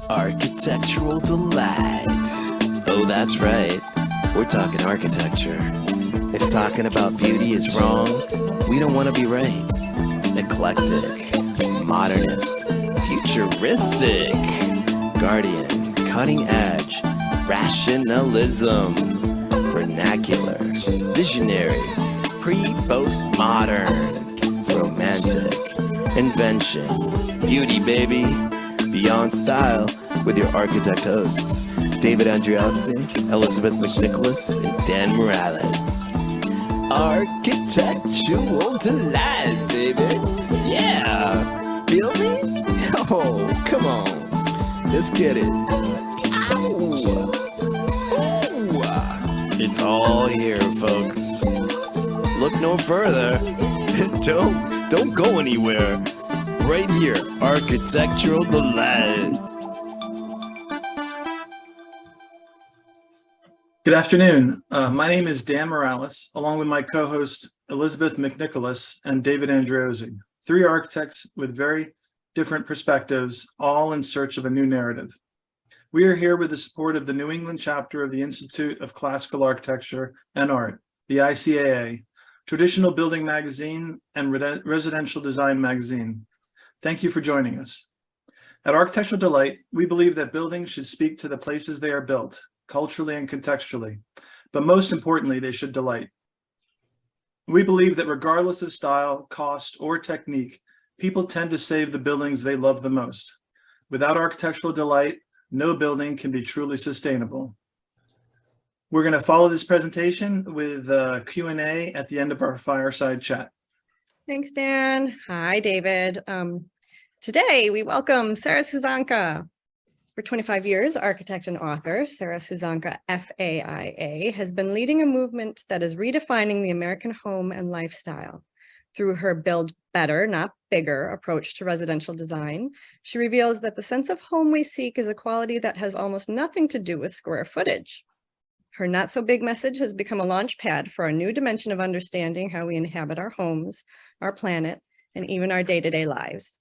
Architectural delight. Oh, that's right. We're talking architecture. If talking about beauty is wrong, we don't want to be right. Eclectic, modernist, futuristic, guardian, cutting edge, rationalism, vernacular, visionary, pre-postmodern, romantic, invention, beauty, baby, beyond style, with your architect hosts, David Andreozzi, Elizabeth McNicholas, and Dan Morales. Architectural delight, baby. Yeah. Feel me? Oh, come on. Let's get it. Ow. Oh. It's all here, folks. Look no further. Don't go anywhere. Right here, Architectural Delight. Good afternoon. My name is Dan Morales, along with my co-host Elizabeth McNicholas and David Andreozzi, three architects with very different perspectives, all in search of a new narrative. We are here with the support of the New England chapter of the Institute of Classical Architecture and Art, the ICAA, Traditional Building Magazine, and Residential Design Magazine. Thank you for joining us. At Architectural Delight, we believe that buildings should speak to the places they are built, culturally and contextually, but most importantly, they should delight. We believe that regardless of style, cost, or technique, people tend to save the buildings they love the most. Without architectural delight, no building can be truly sustainable. We're going to follow this presentation with a Q&A at the end of our fireside chat. Thanks, Dan. Hi, David. Today, we welcome Sarah Susanka. For 25 years, architect and author, Sarah Susanka FAIA has been leading a movement that is redefining the American home and lifestyle. Through her build better, not bigger approach to residential design, she reveals that the sense of home we seek is a quality that has almost nothing to do with square footage. Her not so big message has become a launch pad for a new dimension of understanding how we inhabit our homes, our planet, and even our day-to-day lives.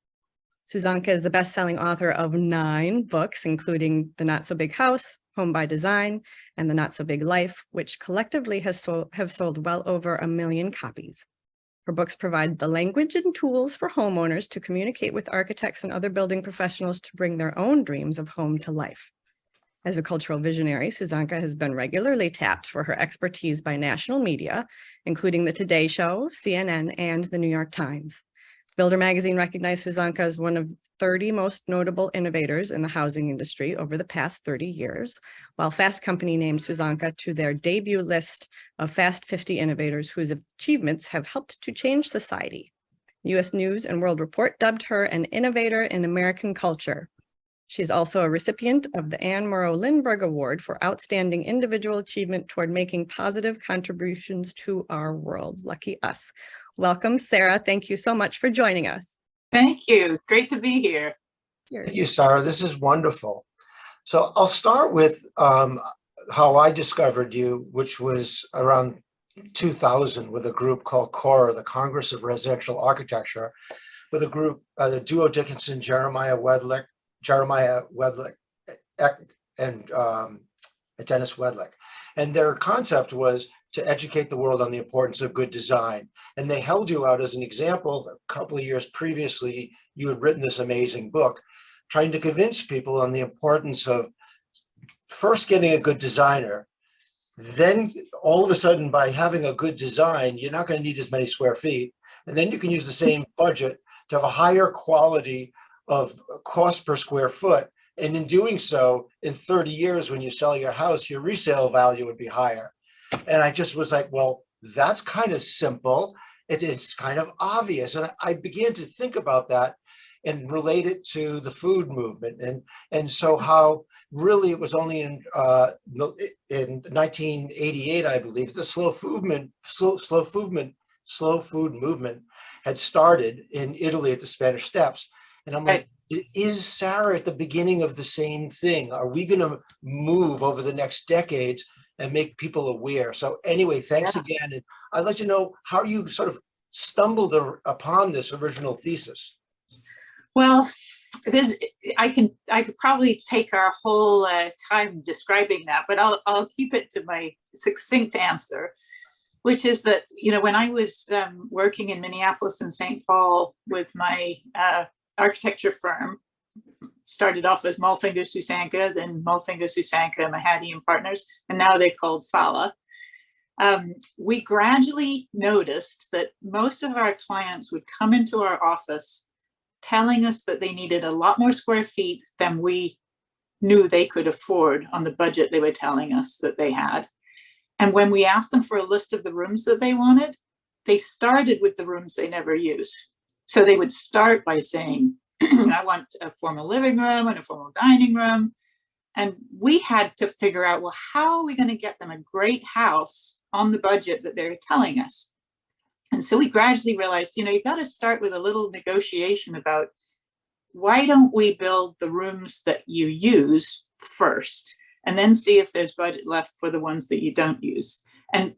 Susanka is the best-selling author of 9 books, including The Not So Big House, Home by Design, and The Not So Big Life, which collectively have sold well over 1 million copies. Her books provide the language and tools for homeowners to communicate with architects and other building professionals to bring their own dreams of home to life. As a cultural visionary, Susanka has been regularly tapped for her expertise by national media, including The Today Show, CNN, and The New York Times. Builder magazine recognized Susanka as one of 30 most notable innovators in the housing industry over the past 30 years, while Fast Company named Susanka to their debut list of Fast 50 innovators whose achievements have helped to change society. U.S. News and World Report dubbed her an innovator in American culture. She is also a recipient of the Anne Morrow Lindbergh Award for Outstanding Individual Achievement toward making positive contributions to our world. Lucky us. Welcome, Sarah. Thank you so much for joining us. Thank you. Great to be here. Thank you, Sarah. This is wonderful. So I'll start with how I discovered you, which was around 2000 with a group called CORE, the Congress of Residential Architecture, with a group, the duo Dickinson, Jeremiah Wedlick, and Dennis Wedlick. And their concept was to educate the world on the importance of good design. And they held you out as an example. A couple of years previously, you had written this amazing book, trying to convince people on the importance of first getting a good designer, then all of a sudden by having a good design, you're not going to need as many square feet. And then you can use the same budget to have a higher quality of cost per square foot. And in doing so, in 30 years, when you sell your house, your resale value would be higher. And I just was like, well, that's kind of simple. It is kind of obvious. And I began to think about that and relate it to the food movement. And so how really it was only in 1988, I believe, the slow food movement had started in Italy at the Spanish Steps. And I'm like, is Sarah at the beginning of the same thing? Are we going to move over the next decades and make people aware? So anyway, thanks again. And I'd like to know how you sort of stumbled upon this original thesis. Well, I could probably take our whole time describing that, but I'll keep it to my succinct answer, which is that, when I was working in Minneapolis and St. Paul with my architecture firm, started off as Mulfinger Susanka, then Mulfinger Susanka Mahadi and Partners, and now they're called Sala. We gradually noticed that most of our clients would come into our office telling us that they needed a lot more square feet than we knew they could afford on the budget they were telling us that they had. And when we asked them for a list of the rooms that they wanted, they started with the rooms they never use. So they would start by saying, I want a formal living room and a formal dining room. And we had to figure out, well, how are we going to get them a great house on the budget that they're telling us? And so we gradually realized, you got to start with a little negotiation about, why don't we build the rooms that you use first, and then see if there's budget left for the ones that you don't use. And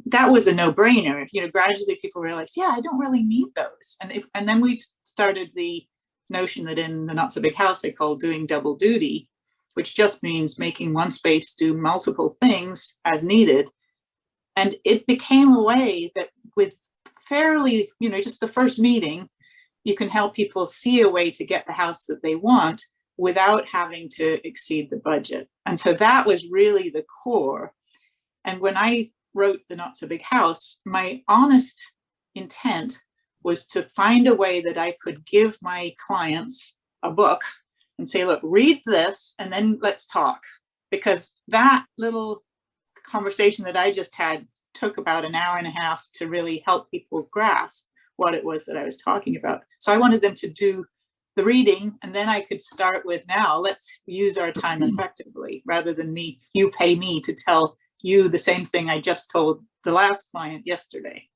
that was a no-brainer. Gradually people realized, yeah, I don't really need those. And then we started the notion that in the Not So Big House, they call doing double duty, which just means making one space do multiple things as needed. And it became a way that with fairly, just the first meeting, you can help people see a way to get the house that they want without having to exceed the budget. And so that was really the core. And when I wrote The Not So Big House, my honest intent was to find a way that I could give my clients a book and say, look, read this and then let's talk. Because that little conversation that I just had took about an hour and a half to really help people grasp what it was that I was talking about. So I wanted them to do the reading, and then I could start with, now let's use our time effectively, rather than you pay me to tell you the same thing I just told the last client yesterday.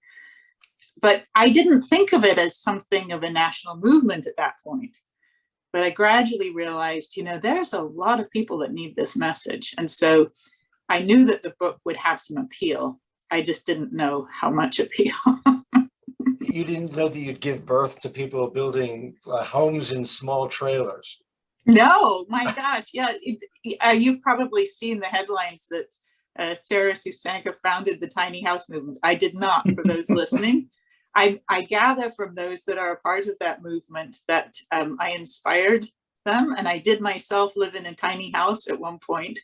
But I didn't think of it as something of a national movement at that point. But I gradually realized, there's a lot of people that need this message. And so I knew that the book would have some appeal. I just didn't know how much appeal. You didn't know that you'd give birth to people building homes in small trailers. No, my gosh. Yeah. You've probably seen the headlines that Sarah Susanka founded the tiny house movement. I did not, for those listening. I gather from those that are a part of that movement that I inspired them, and I did myself live in a tiny house at one point.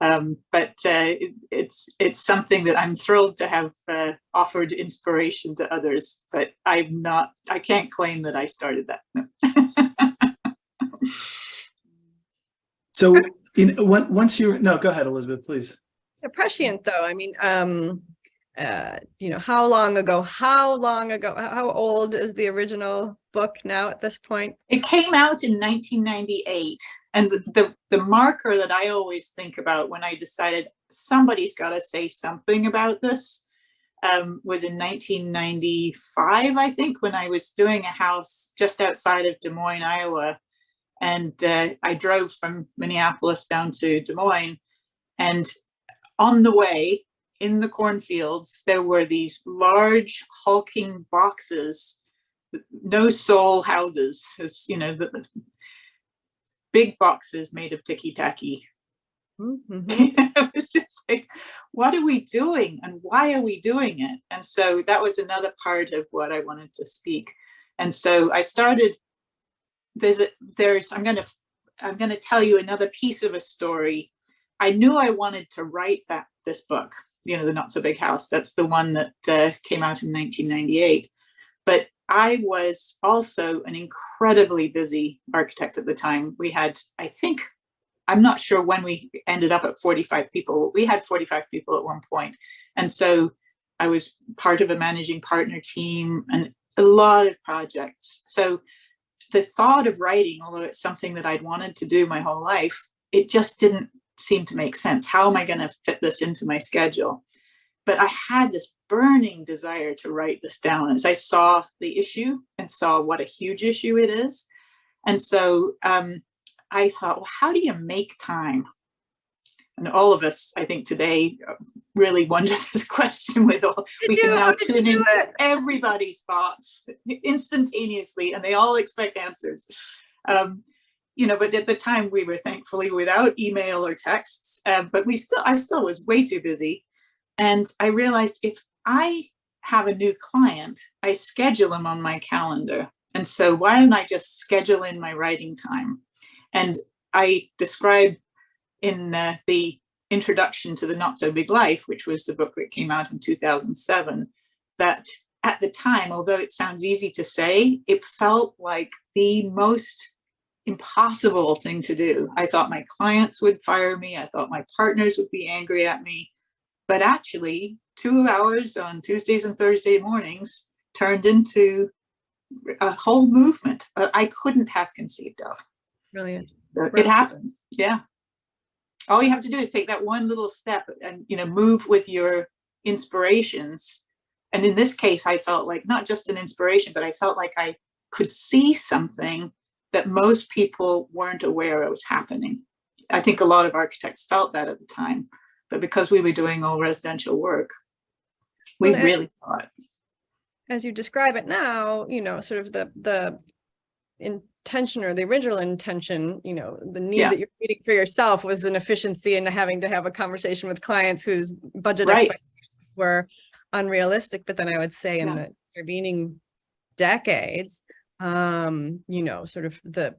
But it's something that I'm thrilled to have offered inspiration to others, but I can't claim that I started that. So once no, go ahead, Elizabeth, please. Prescient though. I mean, how long ago, how old is the original book now at this point? It came out in 1998. And the marker that I always think about when I decided somebody's got to say something about this was in 1995, I think, when I was doing a house just outside of Des Moines, Iowa. And I drove from Minneapolis down to Des Moines. And on the way in the cornfields, there were these large hulking boxes, no soul houses, as the big boxes made of ticky-tacky. Mm-hmm. It was just like, what are we doing and why are we doing it? And so that was another part of what I wanted to speak. And so I started, I'm going to tell you another piece of a story I knew I wanted to write this book, The Not So Big House. That's the one that came out in 1998. But I was also an incredibly busy architect at the time. We had, I'm not sure when we ended up at 45 people. We had 45 people at one point. And so I was part of a managing partner team and a lot of projects. So the thought of writing, although it's something that I'd wanted to do my whole life, it just didn't seem to make sense. How am I going to fit this into my schedule? But I had this burning desire to write this down as I saw the issue and saw what a huge issue it is. And so I thought, well, how do you make time? And all of us, I think today really wonder this question we can now tune into everybody's thoughts instantaneously, and they all expect answers. But at the time we were thankfully without email or texts, but I still was way too busy. And I realized if I have a new client, I schedule them on my calendar. And so why don't I just schedule in my writing time? And I describe in the introduction to The Not So Big Life, which was the book that came out in 2007, that at the time, although it sounds easy to say, it felt like the most impossible thing to do. I thought my clients would fire me. I thought my partners would be angry at me. But actually, 2 hours on Tuesdays and Thursday mornings turned into a whole movement I couldn't have conceived of. Brilliant. It happened. Yeah. All you have to do is take that one little step and, move with your inspirations. And in this case, I felt like not just an inspiration, but I felt like I could see something that most people weren't aware it was happening. I think a lot of architects felt that at the time, but because we were doing all residential work, we really saw it. As you describe it now, sort of the intention or the original intention, the need that you're meeting for yourself was an efficiency and having to have a conversation with clients whose budget expectations were unrealistic. But then I would say in the intervening decades, sort of the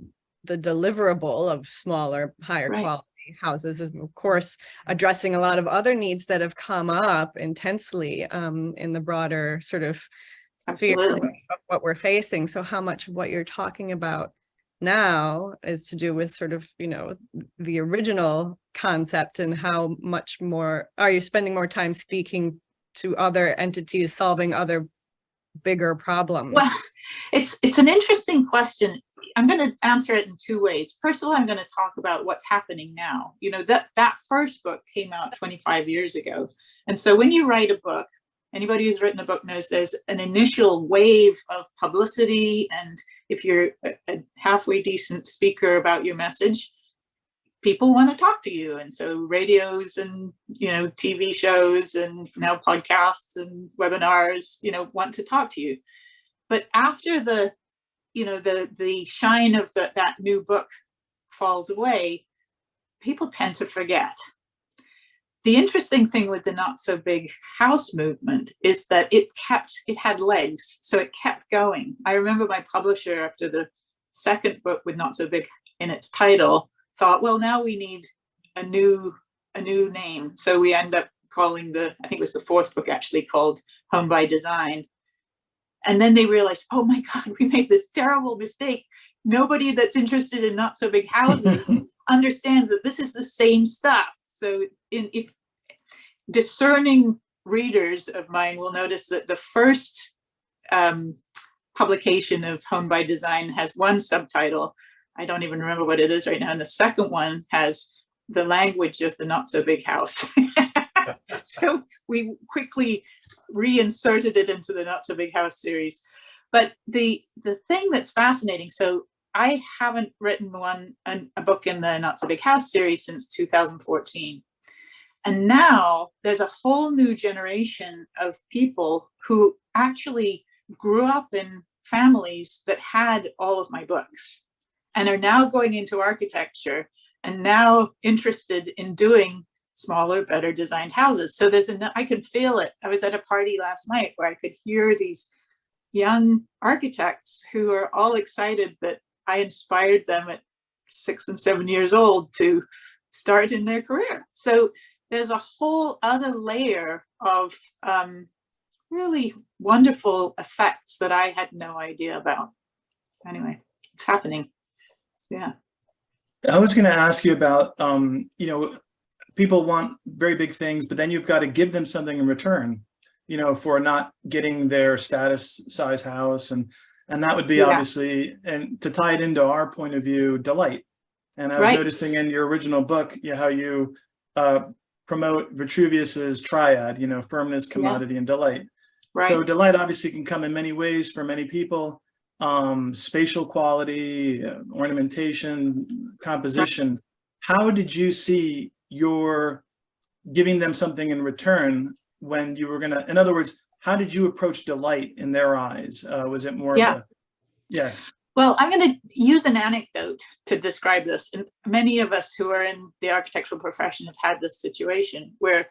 deliverable of smaller, higher quality houses is of course addressing a lot of other needs that have come up intensely in the broader sort of sphere of what we're facing. So how much of what you're talking about now is to do with sort of, the original concept, and how much more are you spending more time speaking to other entities, solving other bigger problems? Well, it's an interesting question. I'm going to answer it in two ways. First of all, I'm going to talk about what's happening now. That first book came out 25 years ago. And so when you write a book, anybody who's written a book knows there's an initial wave of publicity. And if you're a halfway decent speaker about your message, people want to talk to you. And so radios and, TV shows and now podcasts and webinars, want to talk to you. But after the shine of that new book falls away, people tend to forget. The interesting thing with the Not So Big House movement is that it had legs, so it kept going. I remember my publisher, after the second book with Not So Big in its title, thought, well, now we need a new name. So we end up calling I think it was the fourth book actually, called Home by Design. And then they realized, oh my God, we made this terrible mistake. Nobody that's interested in Not So Big Houses understands that this is the same stuff. So if discerning readers of mine will notice that the first publication of Home by Design has one subtitle. I don't even remember what it is right now. And the second one has the language of the Not So Big House. So we quickly reinserted it into the Not So Big House series. But the thing that's fascinating, so I haven't written a book in the Not So Big House series since 2014. And now there's a whole new generation of people who actually grew up in families that had all of my books and are now going into architecture and now interested in doing smaller, better designed houses. So I could feel it. I was at a party last night where I could hear these young architects who are all excited that I inspired them at 6 and 7 years old to start in their career. So there's a whole other layer of really wonderful effects that I had no idea about. Anyway, it's happening. Yeah. I was going to ask you about, you know, people want very big things, but then you've got to give them something in return, you know, for not getting their status size house. And that would be Yeah. obviously, and to tie it into our point of view, delight. And I was Right. noticing in your original book, how you promote Vitruvius's triad, you know, firmness, commodity, and delight. Right. So delight obviously can come in many ways for many people. Spatial quality, ornamentation, composition. Right. How did you see your giving them something in return when you were gonna, in other words, how did you approach delight in their eyes? Was it more of a, yeah. Well, I'm going to use an anecdote to describe this. And many of us who are in the architectural profession have had this situation where,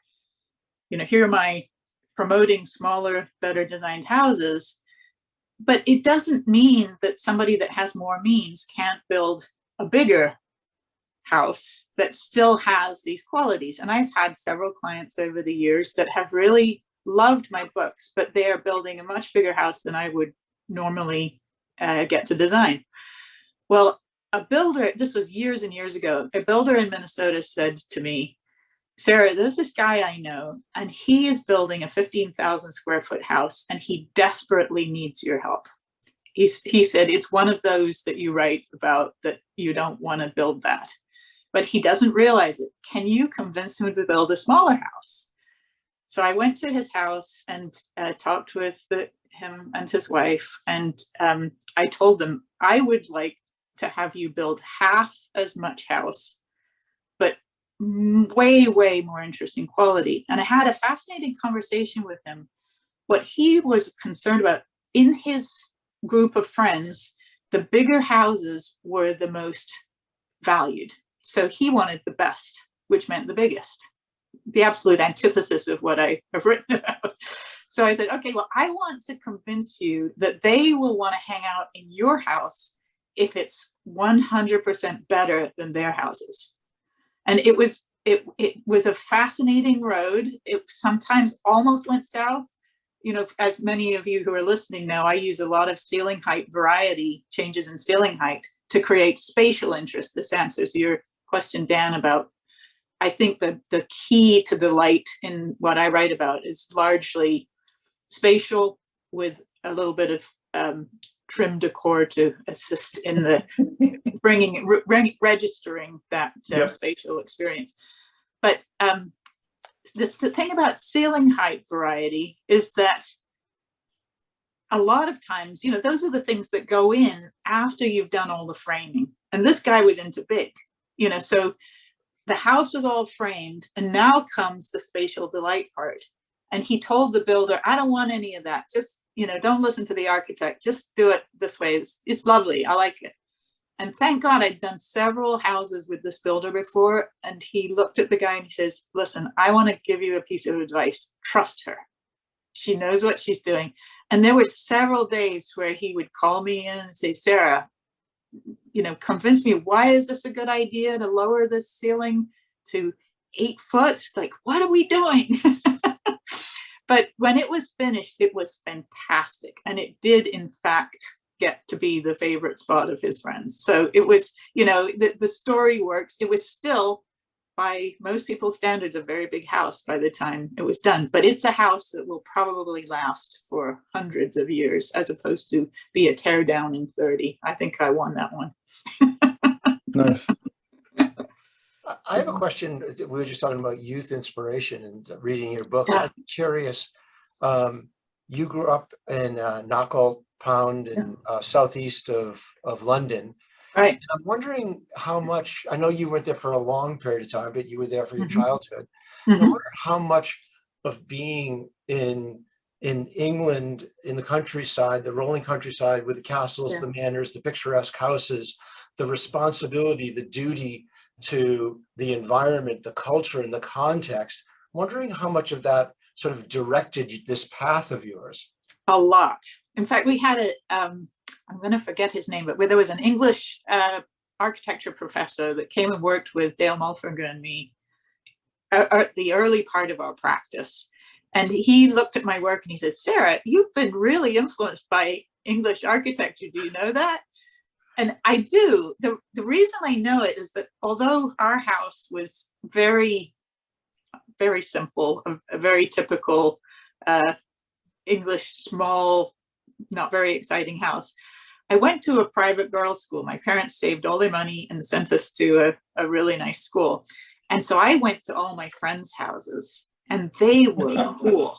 you know, here am I promoting smaller, better designed houses, but it doesn't mean that somebody that has more means can't build a bigger house that still has these qualities. And I've had several clients over the years that have really loved my books, but they are building a much bigger house than I would normally get to design. Well, a builder, this was years and years ago, a builder in Minnesota said to me, Sarah, there's this guy I know, and he is building a 15,000 square foot house, and he desperately needs your help. He said, it's one of those that you write about that you don't want to build that, but he doesn't realize it. Can you convince him to build a smaller house? So I went to his house and talked with him and his wife, and I told them, I would like to have you build half as much house, but way, way more interesting quality. And I had a fascinating conversation with him. What he was concerned about, in his group of friends, the bigger houses were the most valued. So he wanted the best, which meant the biggest, the absolute antithesis of what I have written about. So I said, okay, well, I want to convince you that they will want to hang out in your house if it's 100% better than their houses. And it was a fascinating road. It sometimes almost went south. You know, as many of you who are listening know, I use a lot of ceiling height variety, changes in ceiling height, to create spatial interest. This answers your question, Dan, about, I think that the key to delight in what I write about is largely spatial, with a little bit of trim decor to assist in the registering that spatial experience. But the thing about ceiling height variety is that a lot of times, you know, those are the things that go in after you've done all the framing. And this guy was into big, you know, so the house was all framed, and now comes the spatial delight part. And he told the builder, I don't want any of that. Just, you know, don't listen to the architect. Just do it this way. It's lovely. I like it. And thank God I'd done several houses with this builder before. And he looked at the guy and he says, listen, I want to give you a piece of advice. Trust her. She knows what she's doing. And there were several days where he would call me in and say, Sarah, you know, convince me, why is this a good idea to lower this ceiling to 8 foot? Like, what are we doing? But when it was finished, it was fantastic. And it did, in fact, get to be the favorite spot of his friends. So it was, you know, the story works. It was still, by most people's standards, a very big house by the time it was done. But it's a house that will probably last for hundreds of years, as opposed to be a tear down in 30. I think I won that one. Nice. I have a question. We were just talking about youth inspiration and reading your book. I'm curious. You grew up in Knockout Pound in southeast of London. Right. And I'm wondering how much, I know you weren't there for a long period of time, but you were there for your childhood. I wonder how much of being in England, in the countryside, the rolling countryside with the castles, the manors, the picturesque houses, the responsibility, the duty to the environment, the culture, and the context. Wondering how much of that sort of directed this path of yours. A lot. In fact, we had I'm going to forget his name, but there was an English architecture professor that came and worked with Dale Mulfinger and me at the early part of our practice. And he looked at my work and he said, Sarah, you've been really influenced by English architecture. Do you know that? And I do. The reason I know it is that although our house was very, very simple, a very typical English, small, not very exciting house, I went to a private girls' school. My parents saved all their money and sent us to a really nice school. And so I went to all my friends' houses and they were cool.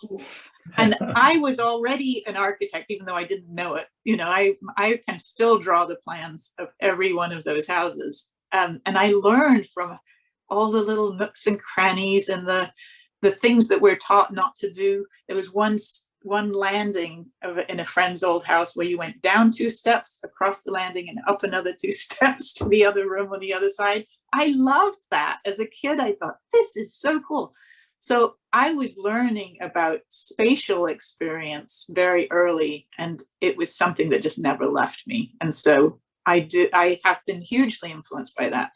And I was already an architect, even though I didn't know it. You know, I can still draw the plans of every one of those houses. And I learned from all the little nooks and crannies and the things that we're taught not to do. There was one landing in a friend's old house where you went down 2 steps, across the landing, and up another 2 steps to the other room on the other side. I loved that. As a kid, I thought, this is so cool. So I was learning about spatial experience very early, and it was something that just never left me. And so I have been hugely influenced by that.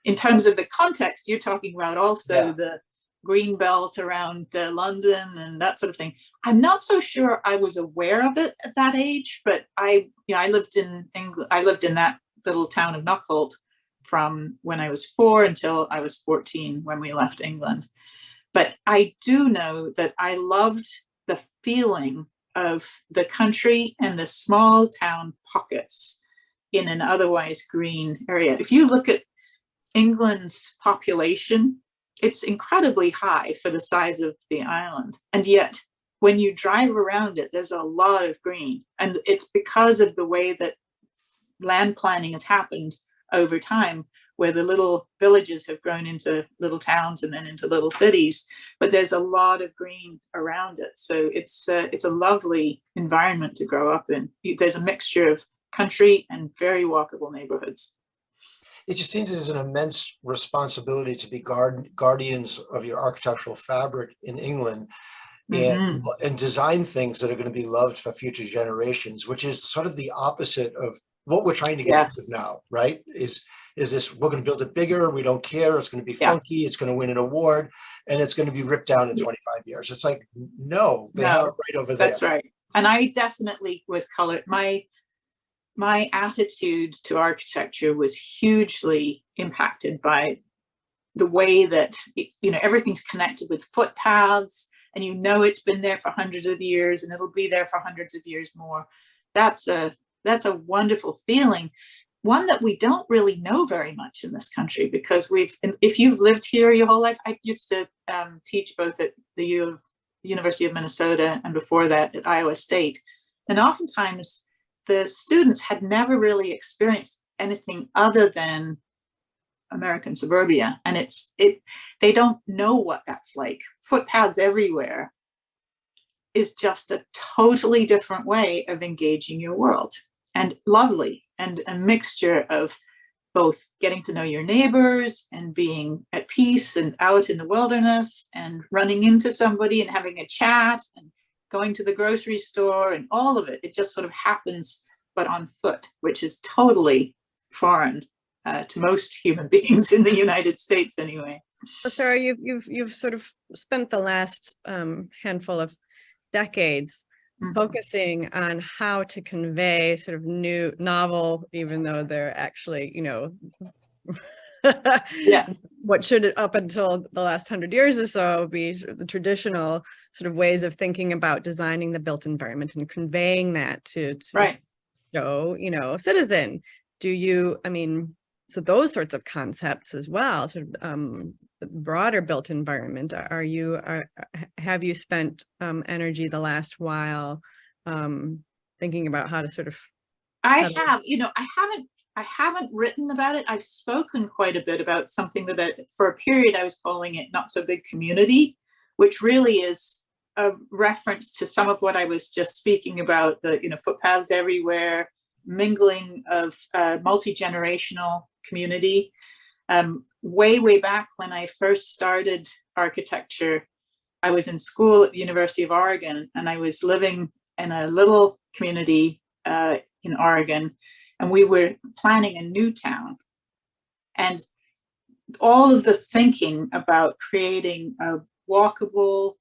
In terms of the context, you're talking about also the green belt around London and that sort of thing. I'm not so sure I was aware of it at that age, but I lived in England. I lived in that little town of Knockholt from when I was 4 until I was 14 when we left England. But I do know that I loved the feeling of the country and the small town pockets in an otherwise green area. If you look at England's population, it's incredibly high for the size of the island. And yet, when you drive around it, there's a lot of green. And it's because of the way that land planning has happened over time, where the little villages have grown into little towns and then into little cities, but there's a lot of green around it. So it's a lovely environment to grow up in. There's a mixture of country and very walkable neighborhoods. It just seems there's an immense responsibility to be guardians of your architectural fabric in England and design things that are going to be loved for future generations, which is sort of the opposite of what we're trying to get to now, right? Is this, we're going to build it bigger, we don't care, it's going to be funky, it's going to win an award, and it's going to be ripped down in 25 years. It's like, no, they have it right over there. That's right. And I definitely was colored. My attitude to architecture was hugely impacted by the way that, everything's connected with footpaths, and it's been there for hundreds of years and it'll be there for hundreds of years more. That's a wonderful feeling, one that we don't really know very much in this country, because if you've lived here your whole life, I used to teach both at the University of Minnesota and before that at Iowa State. And oftentimes the students had never really experienced anything other than American suburbia. And they don't know what that's like. Footpaths everywhere is just a totally different way of engaging your world, and lovely, and a mixture of both getting to know your neighbors and being at peace and out in the wilderness and running into somebody and having a chat and going to the grocery store and all of it. It just sort of happens, but on foot, which is totally foreign to most human beings in the United States anyway. So Sarah, you've sort of spent the last handful of decades focusing on how to convey sort of new, novel, even though they're actually, what should up until the last 100 years or so be sort of the traditional sort of ways of thinking about designing the built environment and conveying that to show, citizen. So those sorts of concepts as well, sort of broader built environment. Have you spent energy the last while thinking about how to sort of? I haven't written about it. I've spoken quite a bit about something that for a period I was calling it Not So Big Community, which really is a reference to some of what I was just speaking about, the footpaths everywhere, mingling of multi-generational community. Way back when I first started architecture, I was in school at the University of Oregon, and I was living in a little community in Oregon, and we were planning a new town. And all of the thinking about creating a walkable,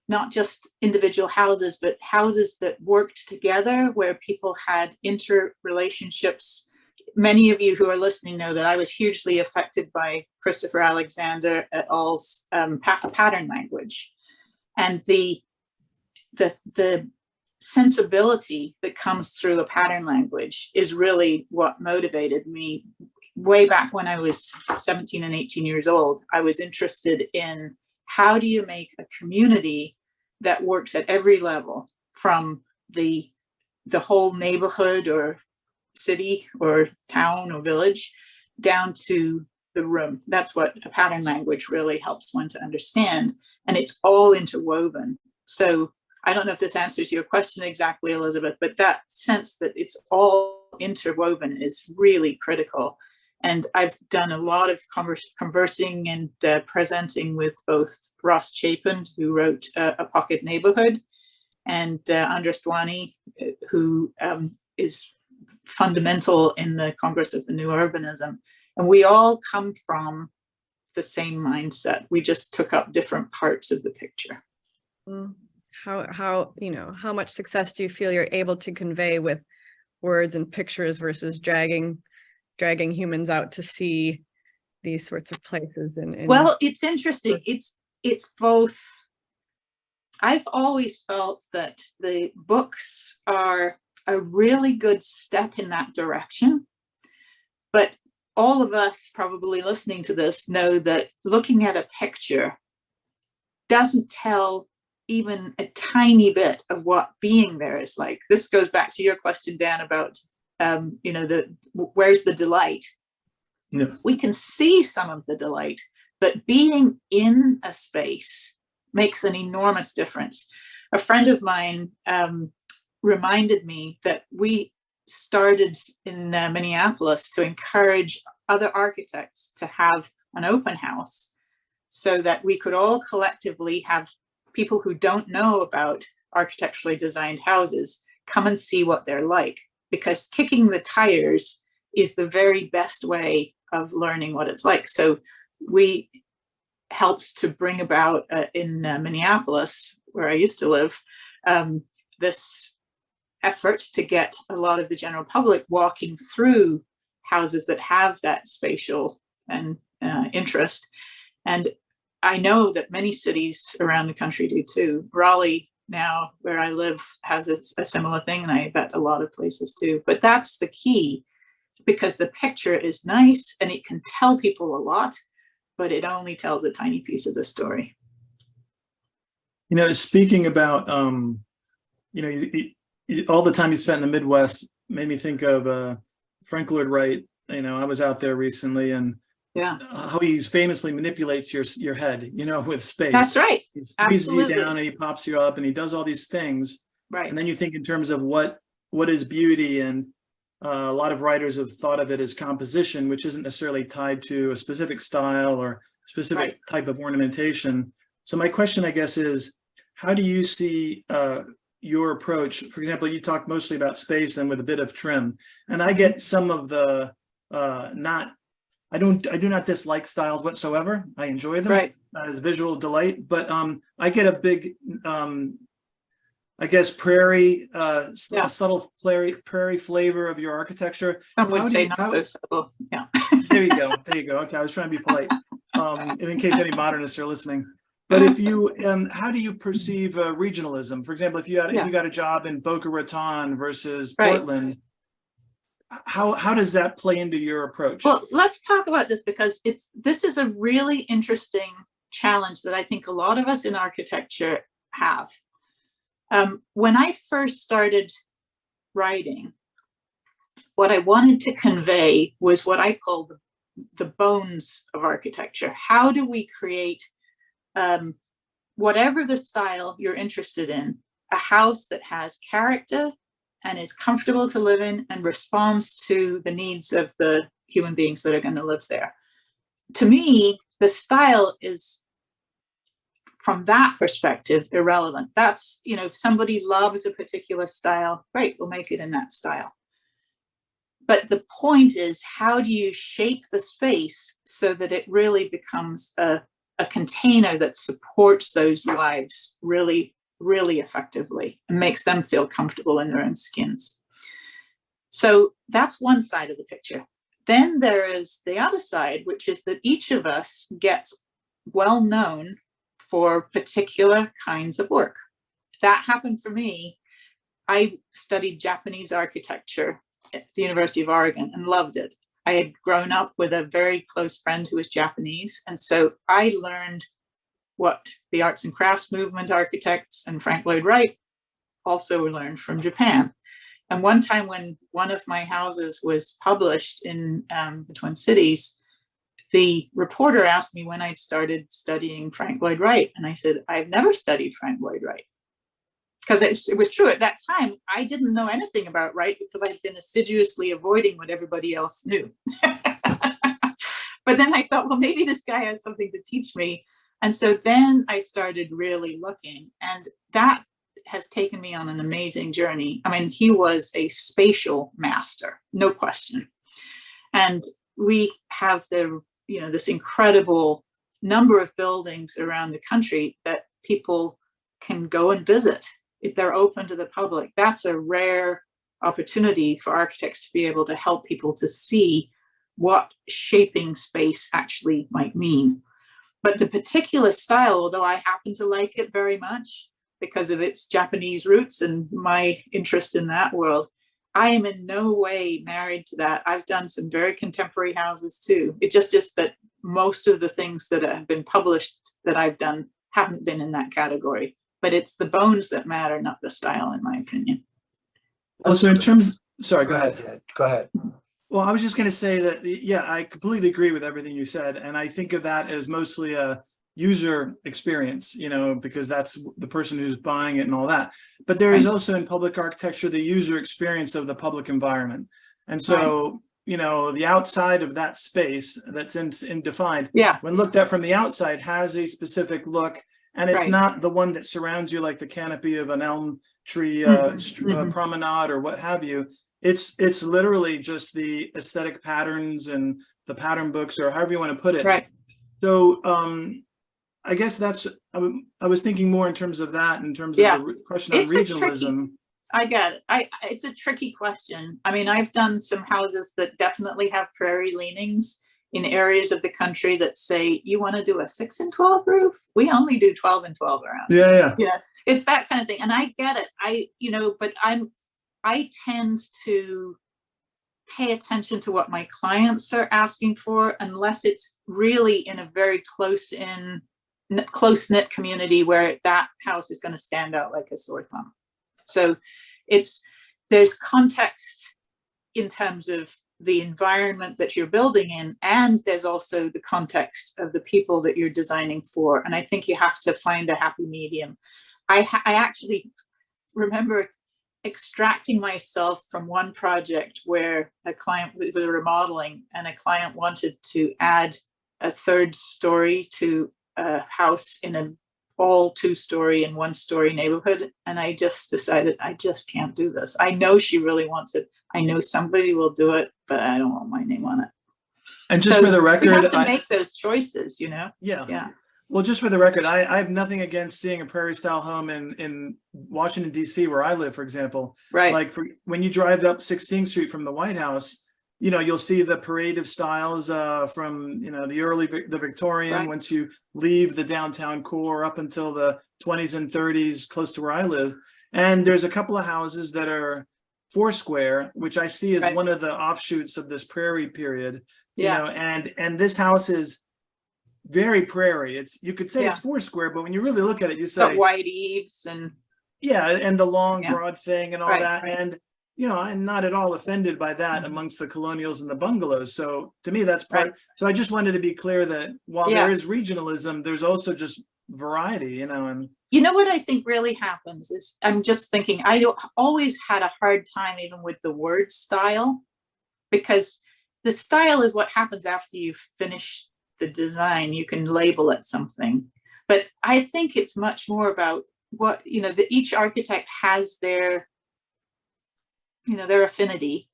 not just individual houses, but houses that worked together, where people had interrelationships. Many of you who are listening know that I was hugely affected by Christopher Alexander et al.'s pattern language. And the sensibility that comes through a pattern language is really what motivated me. Way back when I was 17 and 18 years old, I was interested in how do you make a community that works at every level, from the whole neighborhood or city or town or village down to the room. That's what a pattern language really helps one to understand. And it's all interwoven. So I don't know if this answers your question exactly, Elizabeth, but that sense that it's all interwoven is really critical. And I've done a lot of conversing and presenting with both Ross Chapin, who wrote A Pocket Neighborhood, and Andres Duany, who is fundamental in the Congress of the New Urbanism. And we all come from the same mindset. We just took up different parts of the picture. How much success do you feel you're able to convey with words and pictures versus dragging humans out to see these sorts of places? Well, it's interesting. It's both. I've always felt that the books are a really good step in that direction. But all of us probably listening to this know that looking at a picture doesn't tell even a tiny bit of what being there is like. This goes back to your question, Dan, about where's the delight? Yeah. We can see some of the delight, but being in a space makes an enormous difference. A friend of mine reminded me that we started in Minneapolis to encourage other architects to have an open house so that we could all collectively have people who don't know about architecturally designed houses come and see what they're like, because kicking the tires is the very best way of learning what it's like. So we helped to bring about in Minneapolis, where I used to live, this effort to get a lot of the general public walking through houses that have that spatial and interest. And I know that many cities around the country do too. Raleigh now, where I live, has a similar thing, and I bet a lot of places too. But that's the key, because the picture is nice and it can tell people a lot, but it only tells a tiny piece of the story. Speaking about, all the time you spent in the Midwest made me think of Frank Lloyd Wright. I was out there recently, and how he famously manipulates your head, with space. That's right. He squeezes you down and he pops you up and he does all these things. Right. And then you think in terms of what is beauty, and a lot of writers have thought of it as composition, which isn't necessarily tied to a specific style or specific type of ornamentation. So my question, I guess, is how do you see your approach? For example, you talk mostly about space and with a bit of trim, and I get some of the I do not dislike styles whatsoever. I enjoy them as visual delight, but I get a big, I guess, prairie, a subtle prairie flavor of your architecture. Some would say not so subtle. Yeah. There you go. Okay, I was trying to be polite, in case any modernists are listening. But if you, how do you perceive regionalism? For example, if you got a job in Boca Raton versus Portland, how does that play into your approach? Well, let's talk about this, because this is a really interesting challenge that I think a lot of us in architecture have. When I first started writing, what I wanted to convey was what I call the bones of architecture. How do we create, whatever the style you're interested in, a house that has character and is comfortable to live in and responds to the needs of the human beings that are going to live there? To me, the style is, from that perspective, irrelevant. That's, if somebody loves a particular style, great, we'll make it in that style. But the point is, how do you shape the space so that it really becomes a container that supports those lives really, really effectively and makes them feel comfortable in their own skins? So that's one side of the picture. Then there is the other side, which is that each of us gets well known for particular kinds of work. That happened for me. I studied Japanese architecture at the University of Oregon and loved it. I had grown up with a very close friend who was Japanese. And so I learned what the arts and crafts movement architects and Frank Lloyd Wright also learned from Japan. And one time when one of my houses was published in the Twin Cities, the reporter asked me when I'd started studying Frank Lloyd Wright. And I said, I've never studied Frank Lloyd Wright. Because it was true at that time, I didn't know anything about Wright because I'd been assiduously avoiding what everybody else knew. But then I thought, well, maybe this guy has something to teach me. And so then I started really looking, and that has taken me on an amazing journey. I mean, he was a spatial master, no question. And we have this incredible number of buildings around the country that people can go and visit if they're open to the public. That's a rare opportunity for architects to be able to help people to see what shaping space actually might mean. But the particular style, although I happen to like it very much because of its Japanese roots and my interest in that world, I am in no way married to that. I've done some very contemporary houses too. It's just that most of the things that have been published that I've done haven't been in that category. But it's the bones that matter, not the style, in my opinion. Also, in terms, sorry, go ahead. Ed. Go ahead. Well, I was just going to say that, yeah, I completely agree with everything you said. And I think of that as mostly a user experience, because that's the person who's buying it and all that. But there is also in public architecture, the user experience of the public environment. And so, the outside of that space that's in defined, when looked at from the outside, has a specific look. And it's not the one that surrounds you like the canopy of an elm tree promenade or what have you. It's literally just the aesthetic patterns and the pattern books, or however you want to put it. Right. So I guess I was thinking more in terms of that, in terms of the question on regionalism. I get it. It's a tricky question. I mean, I've done some houses that definitely have prairie leanings in areas of the country that say, you want to do a 6 and 12 roof? We only do 12 and 12 around. Yeah. It's that kind of thing. And I get it. But I tend to pay attention to what my clients are asking for, unless it's really in a very close-knit community where that house is going to stand out like a sore thumb. So there's context in terms of the environment that you're building in, and there's also the context of the people that you're designing for. And I think you have to find a happy medium. I actually remember extracting myself from one project where a client was remodeling, and a client wanted to add a 3rd story to a house in an all 2-story and 1-story neighborhood. And I just decided, I just can't do this. I know she really wants it. I know somebody will do it, but I don't want my name on it. And just for the record, you have to make those choices, Yeah. Well, just for the record, I have nothing against seeing a prairie style home in Washington, D.C., where I live, for example. Right. Like when you drive up 16th Street from the White House, you'll see the parade of styles from, the Victorian, Right. Once you leave the downtown core up until the 20s and 30s, close to where I live. And there's a couple of houses that are Foursquare, which I see as one of the offshoots of this prairie period, and this house is very prairie. You could say it's Foursquare, but when you really look at it, you say white eaves and and the long broad thing and all that. Right. And I'm not at all offended by that amongst the colonials and the bungalows. So to me, that's part. So I just wanted to be clear that while there is regionalism, there's also just variety, and what I think really happens is, I'm just thinking, I always had a hard time even with the word style, because the style is what happens after you finish the design. You can label it something, but I think it's much more about what, each architect has their affinity.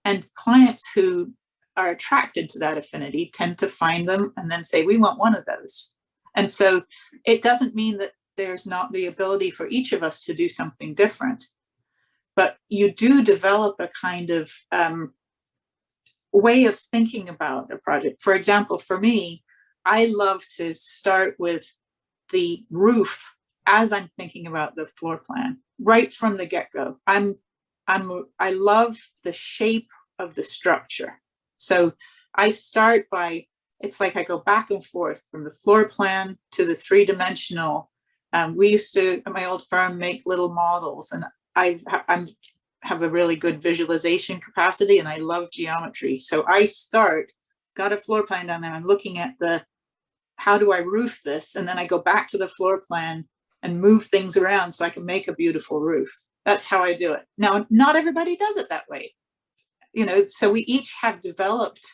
And clients who are attracted to that affinity tend to find them and then say, we want one of those. And so it doesn't mean that there's not the ability for each of us to do something different, but you do develop a kind of way of thinking about a project. For example, for me, I love to start with the roof as I'm thinking about the floor plan right from the get-go. I love the shape of the structure. So I start by, it's like I go back and forth from the floor plan to the three-dimensional. We used to, at my old firm, make little models, and I have a really good visualization capacity, and I love geometry. So I got a floor plan down there. I'm looking at how do I roof this? And then I go back to the floor plan and move things around so I can make a beautiful roof. That's how I do it. Now, not everybody does it that way. So we each have developed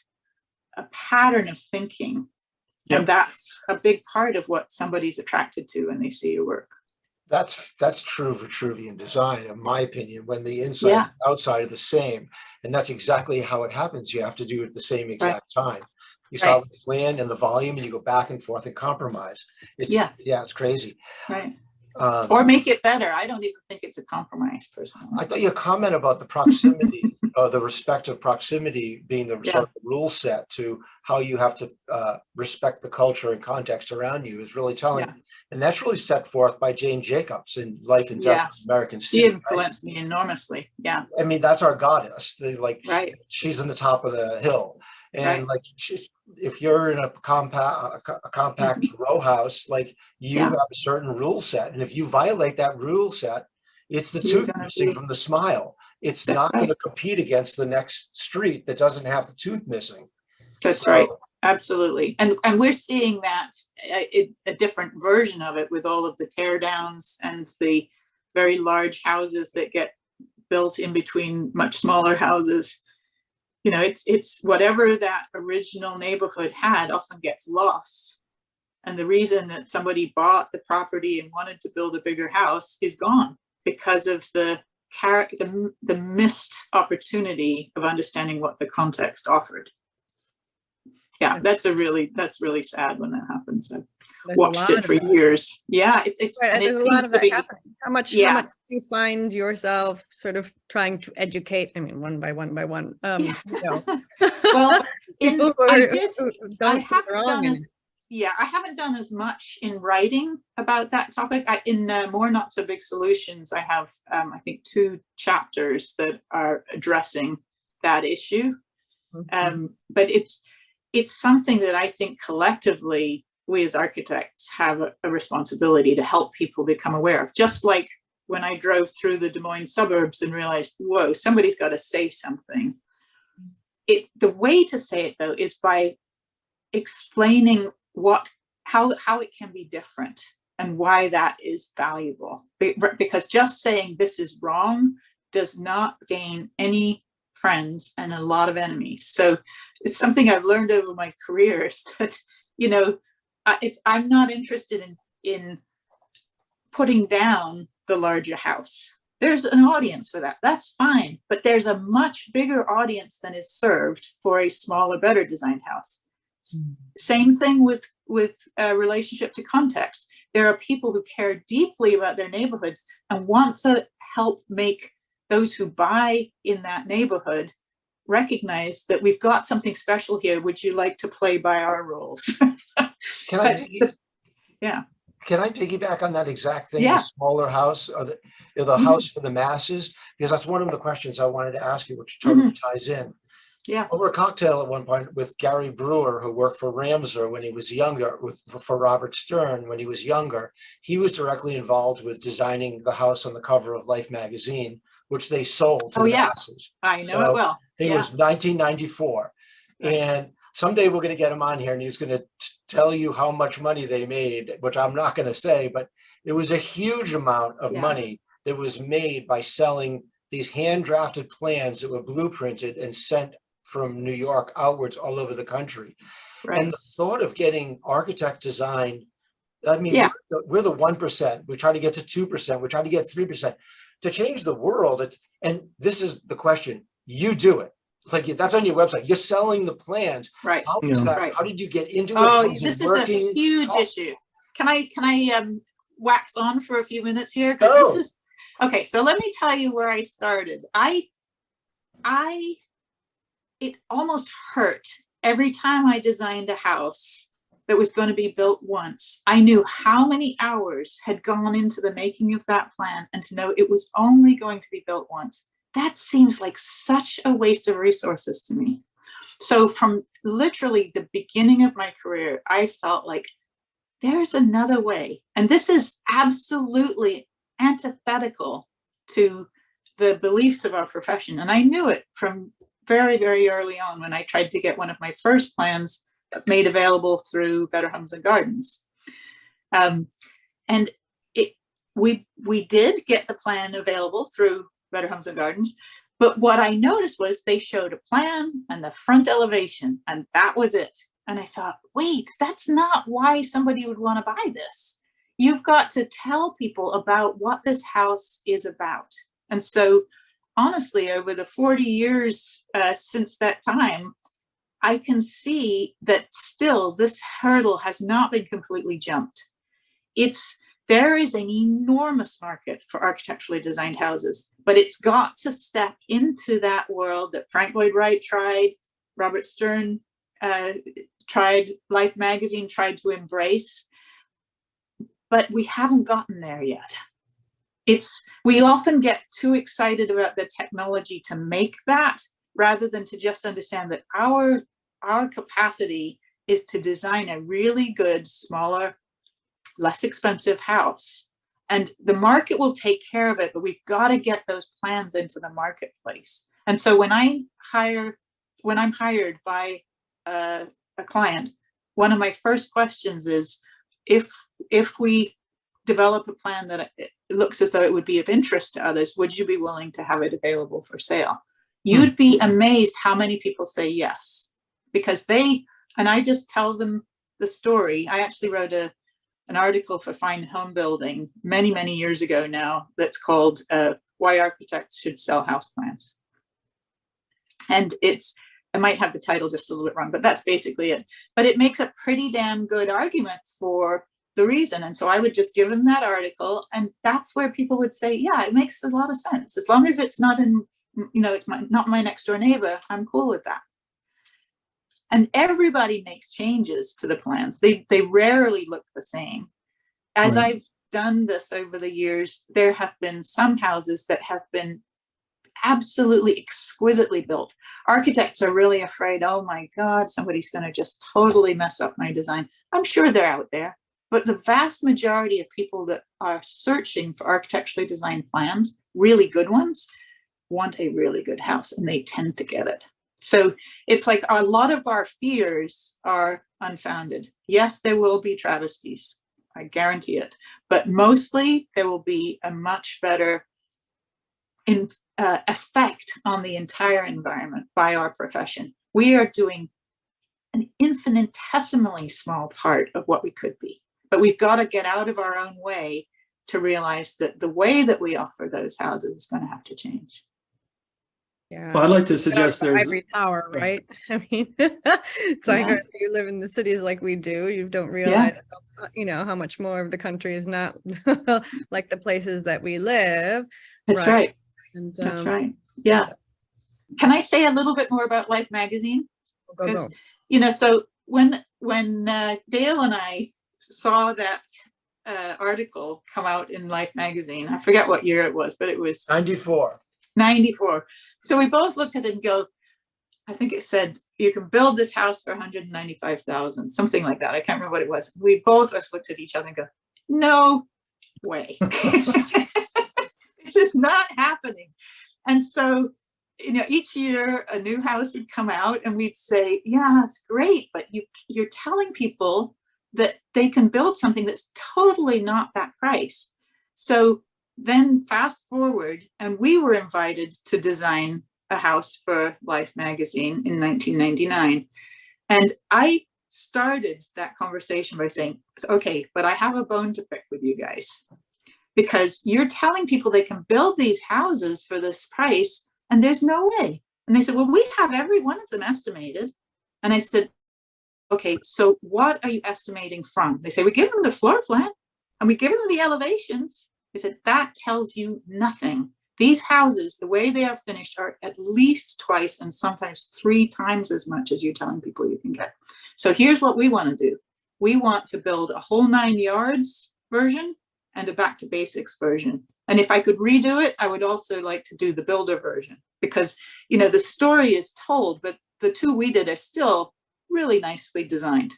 a pattern of thinking. Yep. And that's a big part of what somebody's attracted to when they see your work. That's true for Vitruvian design, in my opinion, when the inside and outside are the same. And that's exactly how it happens. You have to do it at the same exact time. You start with the plan and the volume, and you go back and forth and compromise. It's crazy. Right. Or make it better. I don't even think it's a compromise, personally. I thought your comment about the proximity, the respect of proximity being the sort of rule set to how you have to respect the culture and context around you is really telling. Yeah. And that's really set forth by Jane Jacobs in Life and Death of American City. She influenced me enormously. Yeah. I mean, that's our goddess. She's in the top of the hill. And if you're in a compact row house, you have a certain rule set. And if you violate that rule set, it's the tooth missing from the smile. It's not going to compete against the next street that doesn't have the tooth missing. That's right. Absolutely. And we're seeing that a different version of it with all of the tear downs and the very large houses that get built in between much smaller houses. It's whatever that original neighborhood had often gets lost. And the reason that somebody bought the property and wanted to build a bigger house is gone because of the missed opportunity of understanding what the context offered. Yeah, that's really sad when that happens. I've watched it for years. Yeah, it's there's a lot of that happening. How much do you find yourself sort of trying to educate? I mean, one by one. Well, I haven't done as much in writing about that topic. In More Not So Big Solutions, I have I think 2 chapters that are addressing that issue. But it's something that I think collectively we as architects have a responsibility to help people become aware of. Just like when I drove through the Des Moines suburbs and realized, whoa, somebody's got to say something. The way to say it, though, is by explaining how it can be different and why that is valuable. Because just saying this is wrong does not gain any friends and a lot of enemies. So it's something I've learned over my career is that, I'm not interested in putting down the larger house. There's an audience for that. That's fine. But there's a much bigger audience than is served for a smaller, better designed house. Same thing with relationship to context. There are people who care deeply about their neighborhoods and want to help make those who buy in that neighborhood recognize that we've got something special here. Would you like to play by our rules? Can I piggyback on that exact thing? The smaller house or the house for the masses? Because that's one of the questions I wanted to ask you, which totally ties in. Yeah. Over a cocktail at one point with Gary Brewer, who worked for Ramsar when he was younger, for Robert Stern when he was younger, he was directly involved with designing the house on the cover of Life magazine, which they sold to the masses. I know it well. I think it was 1994. And someday we're going to get him on here and he's going to tell you how much money they made, which I'm not going to say, but it was a huge amount of money that was made by selling these hand-drafted plans that were blueprinted and sent from New York outwards all over the country. Right. And the thought of getting architect design, I mean, we're the 1%. We try to get to 2%. We try to get 3%. To change the world, and this is the question, you do it. like that's on your website. You're selling the plans. Right. How was Yeah. that? Right. How did you get into it? Oh, How's it this is a working? huge issue. Can I wax on for a few minutes here? 'Cause Go. this is okay. So let me tell you where I started. It almost hurt every time I designed a house that was going to be built once. I knew how many hours had gone into the making of that plan, and to know it was only going to be built once. That seems like such a waste of resources to me. So from literally the beginning of my career, I felt like there's another way. And this is absolutely antithetical to the beliefs of our profession. And I knew it from very, very early on when I tried to get one of my first plans made available through Better Homes and Gardens. And we did get the plan available through Better Homes and Gardens. But what I noticed was they showed a plan and the front elevation, and that was it. And I thought, wait, that's not why somebody would want to buy this. You've got to tell people about what this house is about. And so honestly, over the 40 years since that time, I can see that still this hurdle has not been completely jumped. There is an enormous market for architecturally designed houses, but it's got to step into that world that Frank Lloyd Wright tried, Robert Stern tried, Life magazine tried to embrace, but we haven't gotten there yet. We often get too excited about the technology to make that, rather than to just understand that our capacity is to design a really good, smaller, less expensive house. And the market will take care of it, but we've got to get those plans into the marketplace. And so when I'm hired by a client, one of my first questions is, if we develop a plan that it looks as though it would be of interest to others, would you be willing to have it available for sale? You'd be amazed how many people say yes, because and I just tell them the story. I actually wrote an article for Fine Home Building many, many years ago now that's called Why Architects Should Sell House Plans. And I might have the title just a little bit wrong, but that's basically it. But it makes a pretty damn good argument for the reason. And so I would just give them that article, and that's where people would say, yeah, it makes a lot of sense. As long as it's not it's not my next door neighbor, I'm cool with that. And everybody makes changes to the plans. They rarely look the same. As Right. I've done this over the years, there have been some houses that have been absolutely exquisitely built. Architects are really afraid, oh my God, somebody's going to just totally mess up my design. I'm sure they're out there, but the vast majority of people that are searching for architecturally designed plans, really good ones, want a really good house, and they tend to get it. So it's like a lot of our fears are unfounded. Yes, there will be travesties, I guarantee it, but mostly there will be a much better effect on the entire environment by our profession. We are doing an infinitesimally small part of what we could be, but we've got to get out of our own way to realize that the way that we offer those houses is going to have to change. Yeah. Well, I'd like to suggest there's, ivory tower, right? I mean, it's like if you live in the cities like we do, you don't realize, how much more of the country is not like the places that we live. That's right. And, that's right. Yeah. Can I say a little bit more about Life magazine? Go. So when Dale and I saw that article come out in Life magazine, I forget what year it was, but it was 94. So we both looked at it and go, I think it said, you can build this house for $195,000, something like that. I can't remember what it was. We both of us looked at each other and go, no way. It's just not happening. And so, each year a new house would come out and we'd say, yeah, it's great, but you're telling people that they can build something that's totally not that price. So then fast forward, and we were invited to design a house for Life magazine in 1999. And I started that conversation by saying, okay, but I have a bone to pick with you guys, because you're telling people they can build these houses for this price, and there's no way. And they said, well, we have every one of them estimated. And I said, okay, so what are you estimating from? They say, we give them the floor plan and we give them the elevations. They said, that tells you nothing. These houses, the way they are finished, are at least twice and sometimes 3 times as much as you're telling people you can get. So here's what we want to do. We want to build a whole 9 yards version and a back to basics version. And if I could redo it, I would also like to do the builder version, because, you know, the story is told, but the 2 we did are still really nicely designed.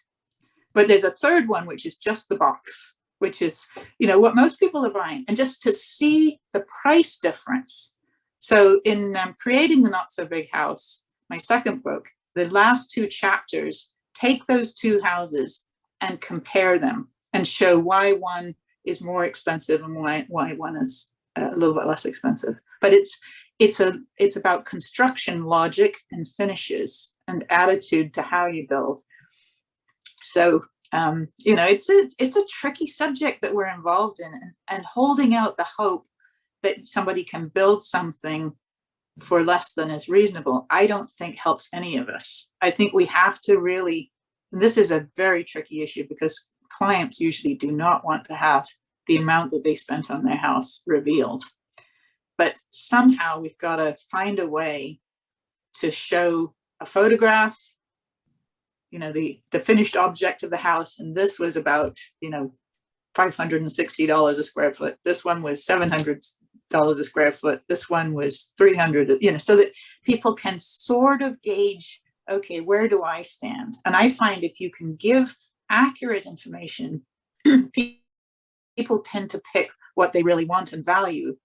But there's a third one, which is just the box, which is, you know, what most people are buying, and just to see the price difference. So in creating the Not So Big House, my second book, the last 2 chapters take those 2 houses and compare them and show why one is more expensive and why one is a little bit less expensive. But it's about construction logic and finishes and attitude to how you build. So you know, it's a tricky subject that we're involved in, and holding out the hope that somebody can build something for less than is reasonable, I don't think helps any of us. I think we have to really, and this is a very tricky issue, because clients usually do not want to have the amount that they spent on their house revealed. But somehow we've got to find a way to show a photograph, you know, the finished object of the house. And this was about, you know, $560 a square foot. This one was $700 a square foot. This one was $300, you know, so that people can sort of gauge, okay, where do I stand? And I find if you can give accurate information, people tend to pick what they really want and value.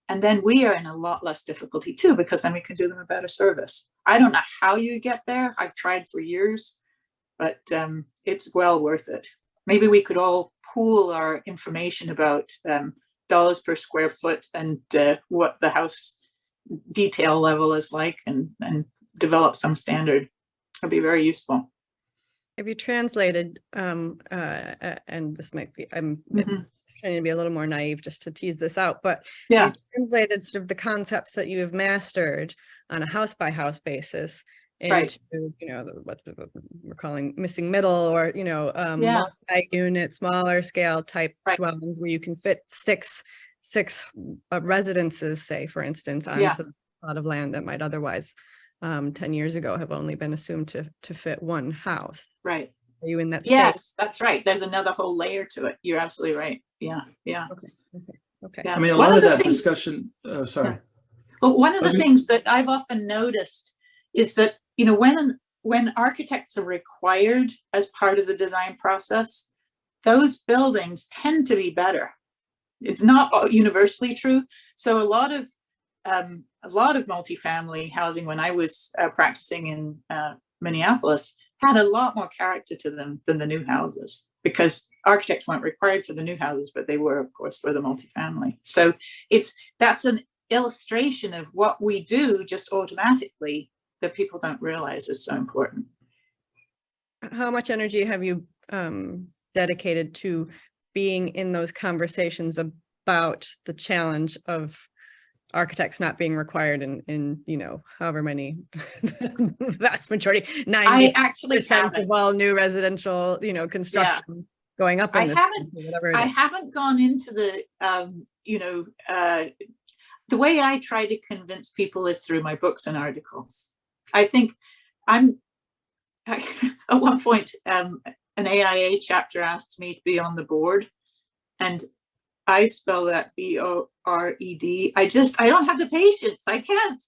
And then we are in a lot less difficulty too, because then we can do them a better service. I don't know how you get there. I've tried for years, but it's well worth it. Maybe we could all pool our information about dollars per square foot and what the house detail level is like, and develop some standard. It'd be very useful. Have you translated, and this might be, I'm trying to be a little more naive just to tease this out, but yeah, you translated sort of the concepts that you have mastered on a house by house basis into, right, you know, what we're calling missing middle, or, you know, yeah, multi-unit, smaller scale type right, dwellings where you can fit six residences, say, for instance, onto yeah, a lot of land that might otherwise 10 years ago have only been assumed to fit one house. right. Are you in that space? Yes, that's right. There's another whole layer to it. You're absolutely right. Yeah, yeah. Okay. Yeah. I mean, a One lot of the that things, discussion, sorry. yeah. But one of the things that I've often noticed is that, you know, when architects are required as part of the design process, those buildings tend to be better. It's not universally true. So a lot of multifamily housing, when I was practicing in Minneapolis, had a lot more character to them than the new houses, because architects weren't required for the new houses, but they were, of course, for the multifamily. So that's an illustration of what we do just automatically that people don't realize is so important. How much energy have you dedicated to being in those conversations about the challenge of architects not being required in you know, however many, vast majority, 90% of all new residential, you know, construction going up in this country, whatever I haven't gone into the you know, the way I try to convince people is through my books and articles. I think at one point an AIA chapter asked me to be on the board, and I spell that B-O-R-E-D. I don't have the patience. I can't.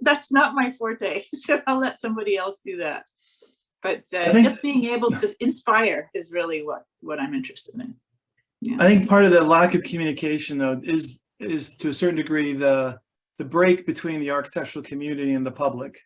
That's not my forte. So I'll let somebody else do that. But just being able to inspire is really what I'm interested in. Yeah. I think part of the lack of communication, though, is to a certain degree the break between the architectural community and the public.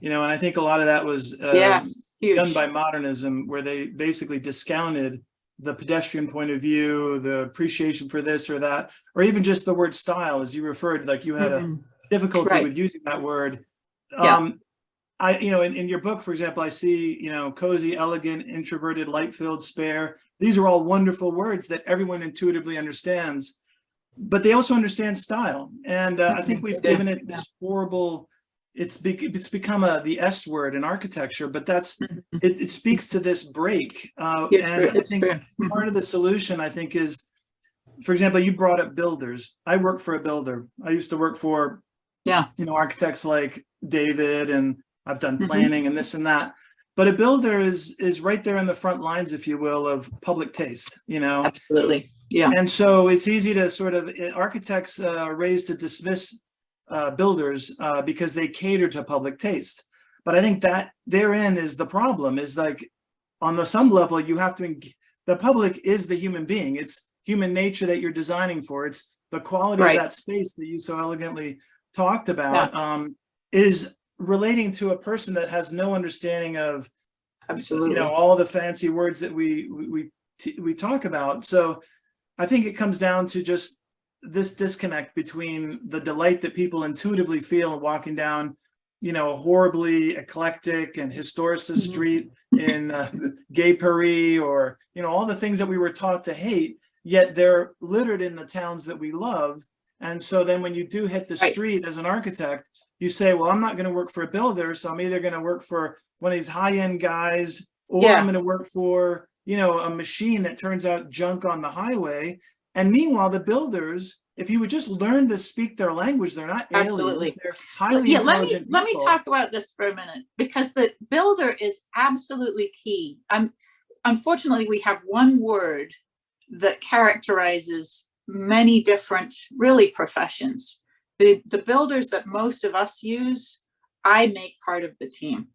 You know, and I think a lot of that was done by modernism, where they basically discounted the pedestrian point of view, the appreciation for this or that, or even just the word style, as you referred, like you had a difficulty with using that word. You know, in your book, for example, I see, you know, cozy, elegant, introverted, light-filled, spare. These are all wonderful words that everyone intuitively understands. but they also understand style. And I think we've given it this horrible, it's become the S word in architecture, but it speaks to this break. And I think part of the solution, I think, is, for example, you brought up builders. I work for a builder. I used to work for, architects like David, and I've done planning and this and that. But a builder is right there in the front lines, if you will, of public taste, Absolutely. Yeah. And so it's easy to sort of, architects are raised to dismiss builders because they cater to public taste. But I think that therein is the problem, is like, on some level, you have to, the public is the human being. It's human nature that you're designing for. It's the quality of that space that you so elegantly talked about, is relating to a person that has no understanding of, absolutely, all the fancy words that we talk about. So I think it comes down to just this disconnect between the delight that people intuitively feel walking down, a horribly eclectic and historicist street in Gay Paris, or, all the things that we were taught to hate, yet they're littered in the towns that we love. And so then when you do hit the street as an architect, you say, well, I'm not going to work for a builder, so I'm either going to work for one of these high-end guys, or I'm going to work for, a machine that turns out junk on the highway. And meanwhile, the builders, if you would just learn to speak their language, they're not aliens. Absolutely. They're highly intelligent let me people. talk about this for a minute, because the builder is absolutely key. Unfortunately, we have one word that characterizes many different, really, professions. The builders that most of us use, I make part of the team,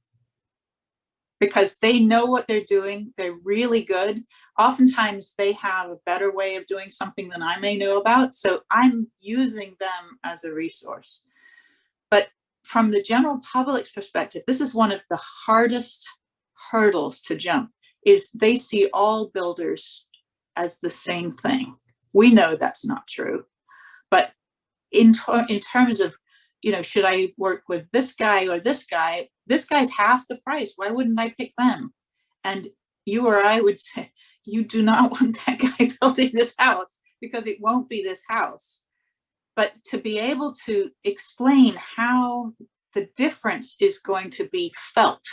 because they know what they're doing. They're really good. Oftentimes they have a better way of doing something than I may know about. So I'm using them as a resource. But from the general public's perspective, this is one of the hardest hurdles to jump, is they see all builders as the same thing. We know that's not true. But in terms of, should I work with this guy or this guy? This guy's half the price. Why wouldn't I pick them? And you or I would say, you do not want that guy building this house, because it won't be this house. But to be able to explain how the difference is going to be felt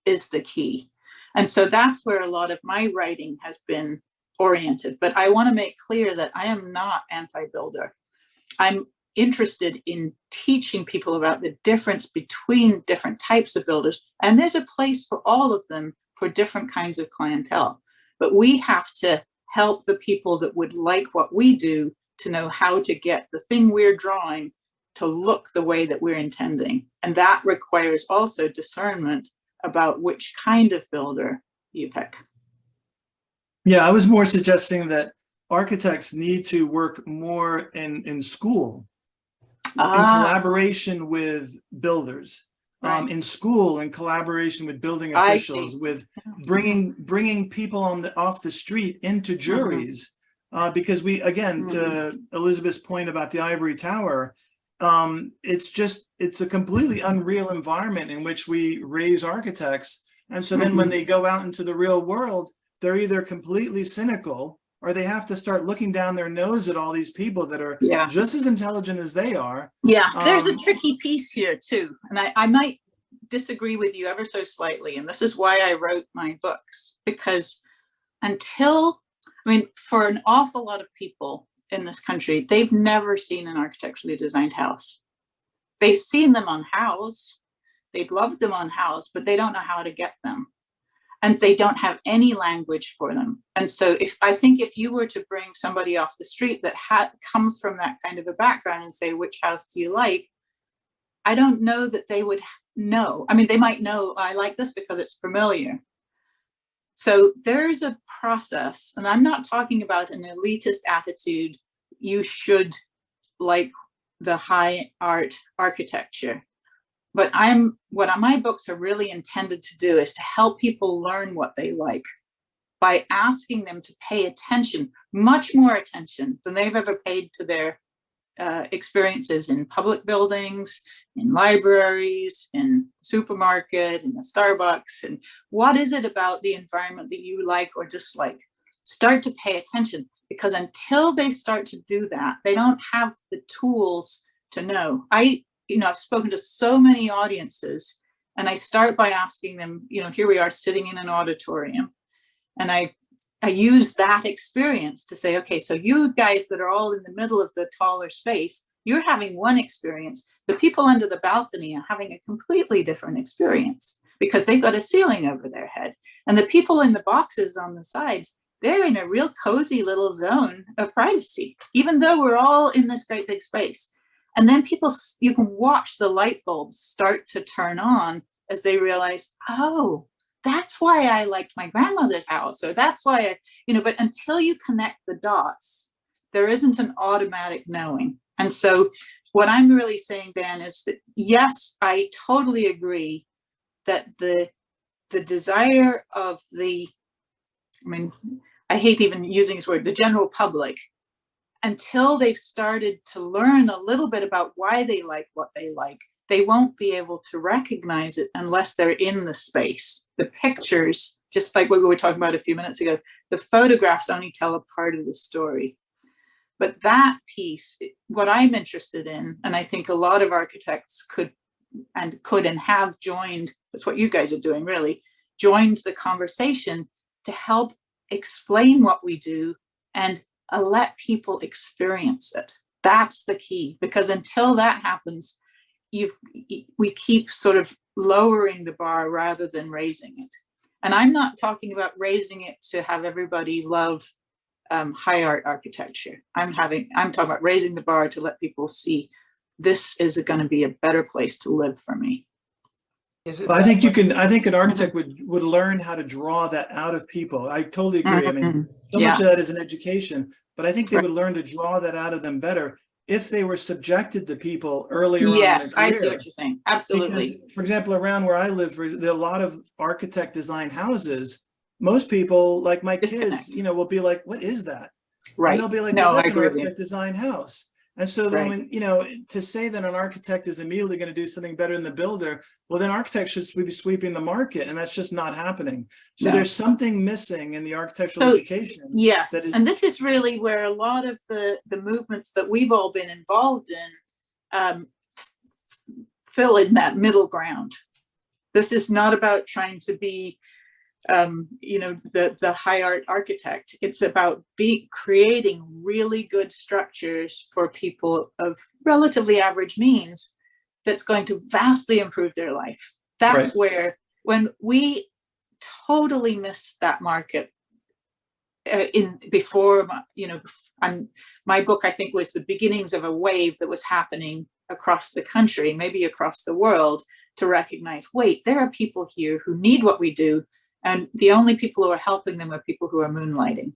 is the key. And so that's where a lot of my writing has been oriented. But I want to make clear that I am not anti-builder. I'm interested in teaching people about the difference between different types of builders. And there's a place for all of them for different kinds of clientele. But we have to help the people that would like what we do to know how to get the thing we're drawing to look the way that we're intending. And that requires also discernment about which kind of builder you pick. Yeah, I was more suggesting that architects need to work more in school, in collaboration with builders, in school, in collaboration with building officials, with bringing people off the street into juries, because to Elizabeth's point about the ivory tower, it's a completely unreal environment in which we raise architects. And so then when they go out into the real world, they're either completely cynical, or they have to start looking down their nose at all these people that are just as intelligent as they are. Yeah, there's a tricky piece here too. And I might disagree with you ever so slightly. And this is why I wrote my books, because for an awful lot of people in this country, they've never seen an architecturally designed house. They've seen them on House. They've loved them on House, but they don't know how to get them. And they don't have any language for them. And so if you were to bring somebody off the street that comes from that kind of a background and say, which house do you like? I don't know that they would know. I mean, they might know, I like this because it's familiar. So there's a process, and I'm not talking about an elitist attitude. You should like the high art architecture. But what my books are really intended to do is to help people learn what they like by asking them to pay attention, much more attention than they've ever paid to their experiences in public buildings, in libraries, in supermarket, in the Starbucks. And what is it about the environment that you like or dislike? Start to pay attention. because until they start to do that, they don't have the tools to know. I've spoken to so many audiences, and I start by asking them, here we are sitting in an auditorium, and I use that experience to say, okay, so you guys that are all in the middle of the taller space, you're having one experience. The people under the balcony are having a completely different experience because they've got a ceiling over their head. And the people in the boxes on the sides, they're in a real cozy little zone of privacy, even though we're all in this great big space. And then you can watch the light bulbs start to turn on as they realize, oh, that's why I liked my grandmother's house, or that's why but until you connect the dots, there isn't an automatic knowing. And so what I'm really saying, Dan, is that, yes, I totally agree that the desire of I hate even using this word, the general public, until they've started to learn a little bit about why they like what they like, they won't be able to recognize it unless they're in the space. The pictures, just like what we were talking about a few minutes ago, the photographs only tell a part of the story. But that piece, what I'm interested in, and I think a lot of architects could and have joined, that's what you guys are doing really, joined the conversation to help explain what we do and let people experience it. That's the key, because until that happens, we keep sort of lowering the bar rather than raising it. And I'm not talking about raising it to have everybody love high art architecture. I'm talking about raising the bar to let people see this is going to be a better place to live for me. I think an architect would learn how to draw that out of people. I totally agree. I mean, so much of that is an education, but I think they would learn to draw that out of them better if they were subjected to people earlier on in their career. I see what you're saying. Absolutely. Because, for example, around where I live, there are a lot of architect designed houses. Most people, like my kids, will be like, what is that? Right. And they'll be like, no, well, that's an an architect designed house. And so then when, to say that an architect is immediately going to do something better than the builder, well, then architects should be sweeping the market, and that's just not happening. So there's something missing in the architectural education. Yes, and this is really where a lot of the movements that we've all been involved in fill in that middle ground. This is not about trying to be the high art architect. It's about creating really good structures for people of relatively average means that's going to vastly improve their life. That's where, when we totally missed that market my book, I think, was the beginnings of a wave that was happening across the country, maybe across the world, to recognize, wait, there are people here who need what we do. And the only people who are helping them are people who are moonlighting.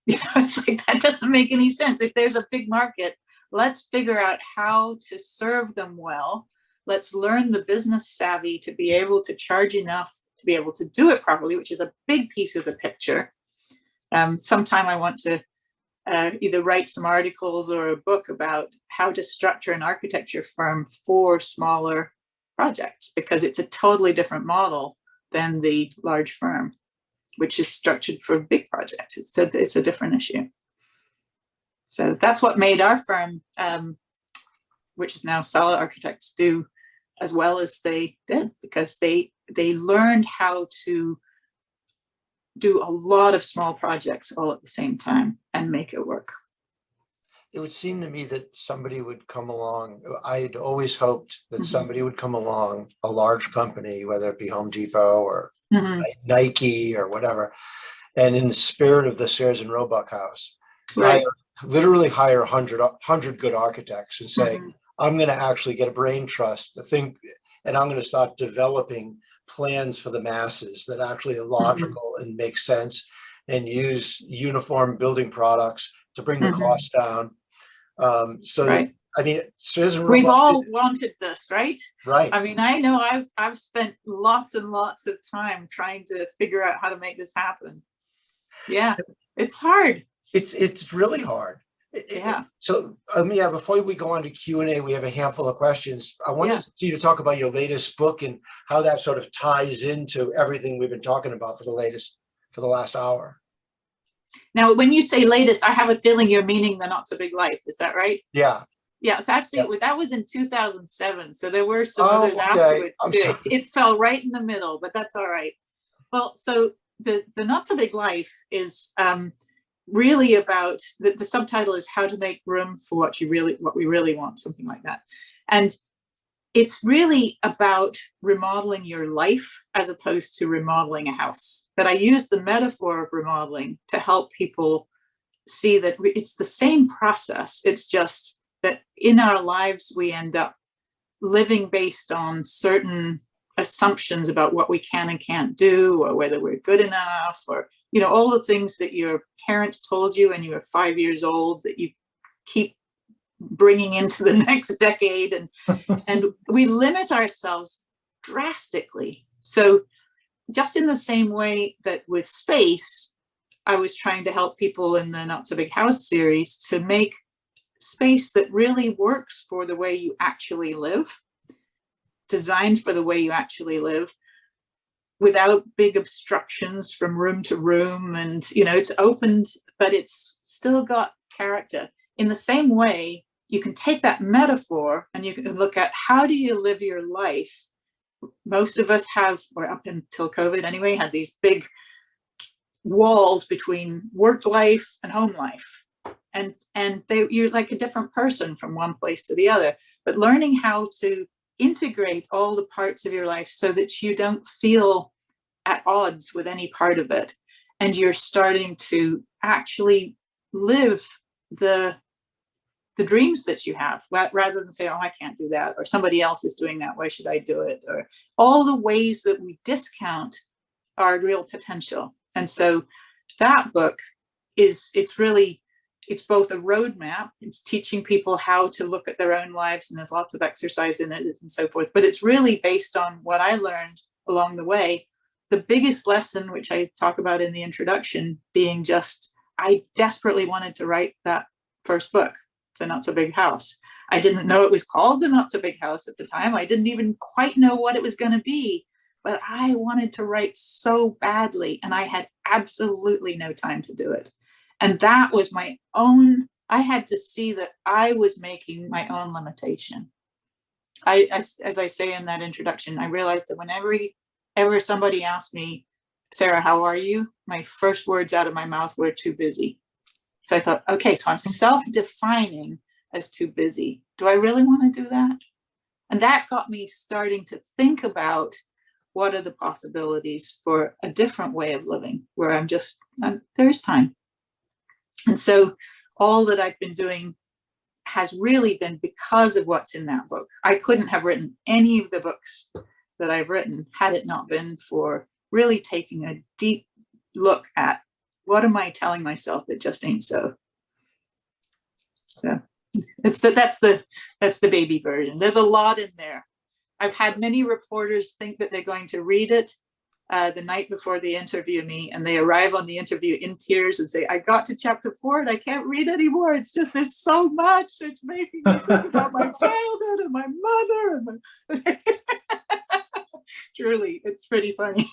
It's like, that doesn't make any sense. If there's a big market, let's figure out how to serve them well. Let's learn the business savvy to be able to charge enough to be able to do it properly, which is a big piece of the picture. Sometime I want to either write some articles or a book about how to structure an architecture firm for smaller projects, because it's a totally different model than the large firm, which is structured for big projects. It's a different issue. So that's what made our firm, which is now Sala Architects, do as well as they did, because they learned how to do a lot of small projects all at the same time and make it work. It would seem to me that somebody would come along. I'd always hoped that somebody would come along, a large company, whether it be Home Depot or Nike or whatever, and in the spirit of the Sears and Roebuck house, literally hire 100 good architects and say, I'm going to actually get a brain trust to think, and I'm going to start developing plans for the masses that actually are logical and make sense, and use uniform building products to bring the cost down. I mean, we've all wanted this, right? Right. I mean, I know I've spent lots and lots of time trying to figure out how to make this happen. Yeah, it's hard. It's really hard. So before we go on to Q&A, we have a handful of questions. I wanted you to talk about your latest book and how that sort of ties into everything we've been talking about for the last hour. Now, when you say latest, I have a feeling you're meaning the Not So Big Life. Is that right? Yeah. Yeah, so actually Yep. That was in 2007. So there were some Oh, others okay. afterwards. I'm too. sorry. It fell right in the middle, but that's all right. Well, so the Not So Big Life is really about, the subtitle is How to Make Room for What We Really Want, something like that. And it's really about remodeling your life as opposed to remodeling a house. But I use the metaphor of remodeling to help people see that it's the same process. It's just that in our lives, we end up living based on certain assumptions about what we can and can't do, or whether we're good enough, or, you know, all the things that your parents told you when you were 5 years old that you keep bringing into the next decade. And we limit ourselves drastically. So just in the same way that with space, I was trying to help people in the Not So Big House series to make space that really works for the way you actually live, designed for the way you actually live, without big obstructions from room to room. And, you know, it's opened, but it's still got character. In the same way, you can take that metaphor and you can look at, how do you live your life? Most of us have, or up until COVID anyway, had these big walls between work life and home life. And you're like a different person from one place to the other. But learning how to integrate all the parts of your life so that you don't feel at odds with any part of it, and you're starting to actually live the dreams that you have, rather than say, oh, I can't do that, or somebody else is doing that, why should I do it? Or all the ways that we discount our real potential. And so that book it's both a roadmap, it's teaching people how to look at their own lives, and there's lots of exercise in it and so forth, but it's really based on what I learned along the way. The biggest lesson, which I talk about in the introduction, being just, I desperately wanted to write that first book, The Not So Big House. I didn't know it was called The Not So Big House at the time. I didn't even quite know what it was going to be, but I wanted to write so badly, and I had absolutely no time to do it. And that was my own, I had to see that I was making my own limitation. As I say in that introduction, I realized that whenever somebody asked me, Sarah, how are you? My first words out of my mouth were too busy. So I thought, okay, so I'm self-defining as too busy. Do I really want to do that? And that got me starting to think about, what are the possibilities for a different way of living, where there's time. And so all that I've been doing has really been because of what's in that book. I couldn't have written any of the books that I've written had it not been for really taking a deep look at, what am I telling myself that just ain't so? So that's the baby version. There's a lot in there. I've had many reporters think that they're going to read it the night before they interview me, and they arrive on the interview in tears and say, I got to chapter 4 and I can't read anymore. It's just, there's so much. It's making me think about my childhood and my mother. And Truly, it's pretty funny.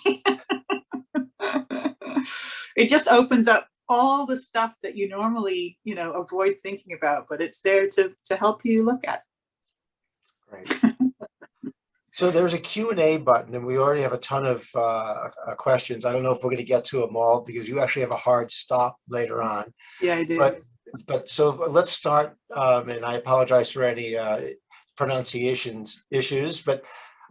It just opens up all the stuff that you normally, avoid thinking about, but it's there to help you look at. Great. So there's a Q&A button, and we already have a ton of questions. I don't know if we're going to get to them all, because you actually have a hard stop later on. Yeah, I do. But so let's start, and I apologize for any pronunciation issues, but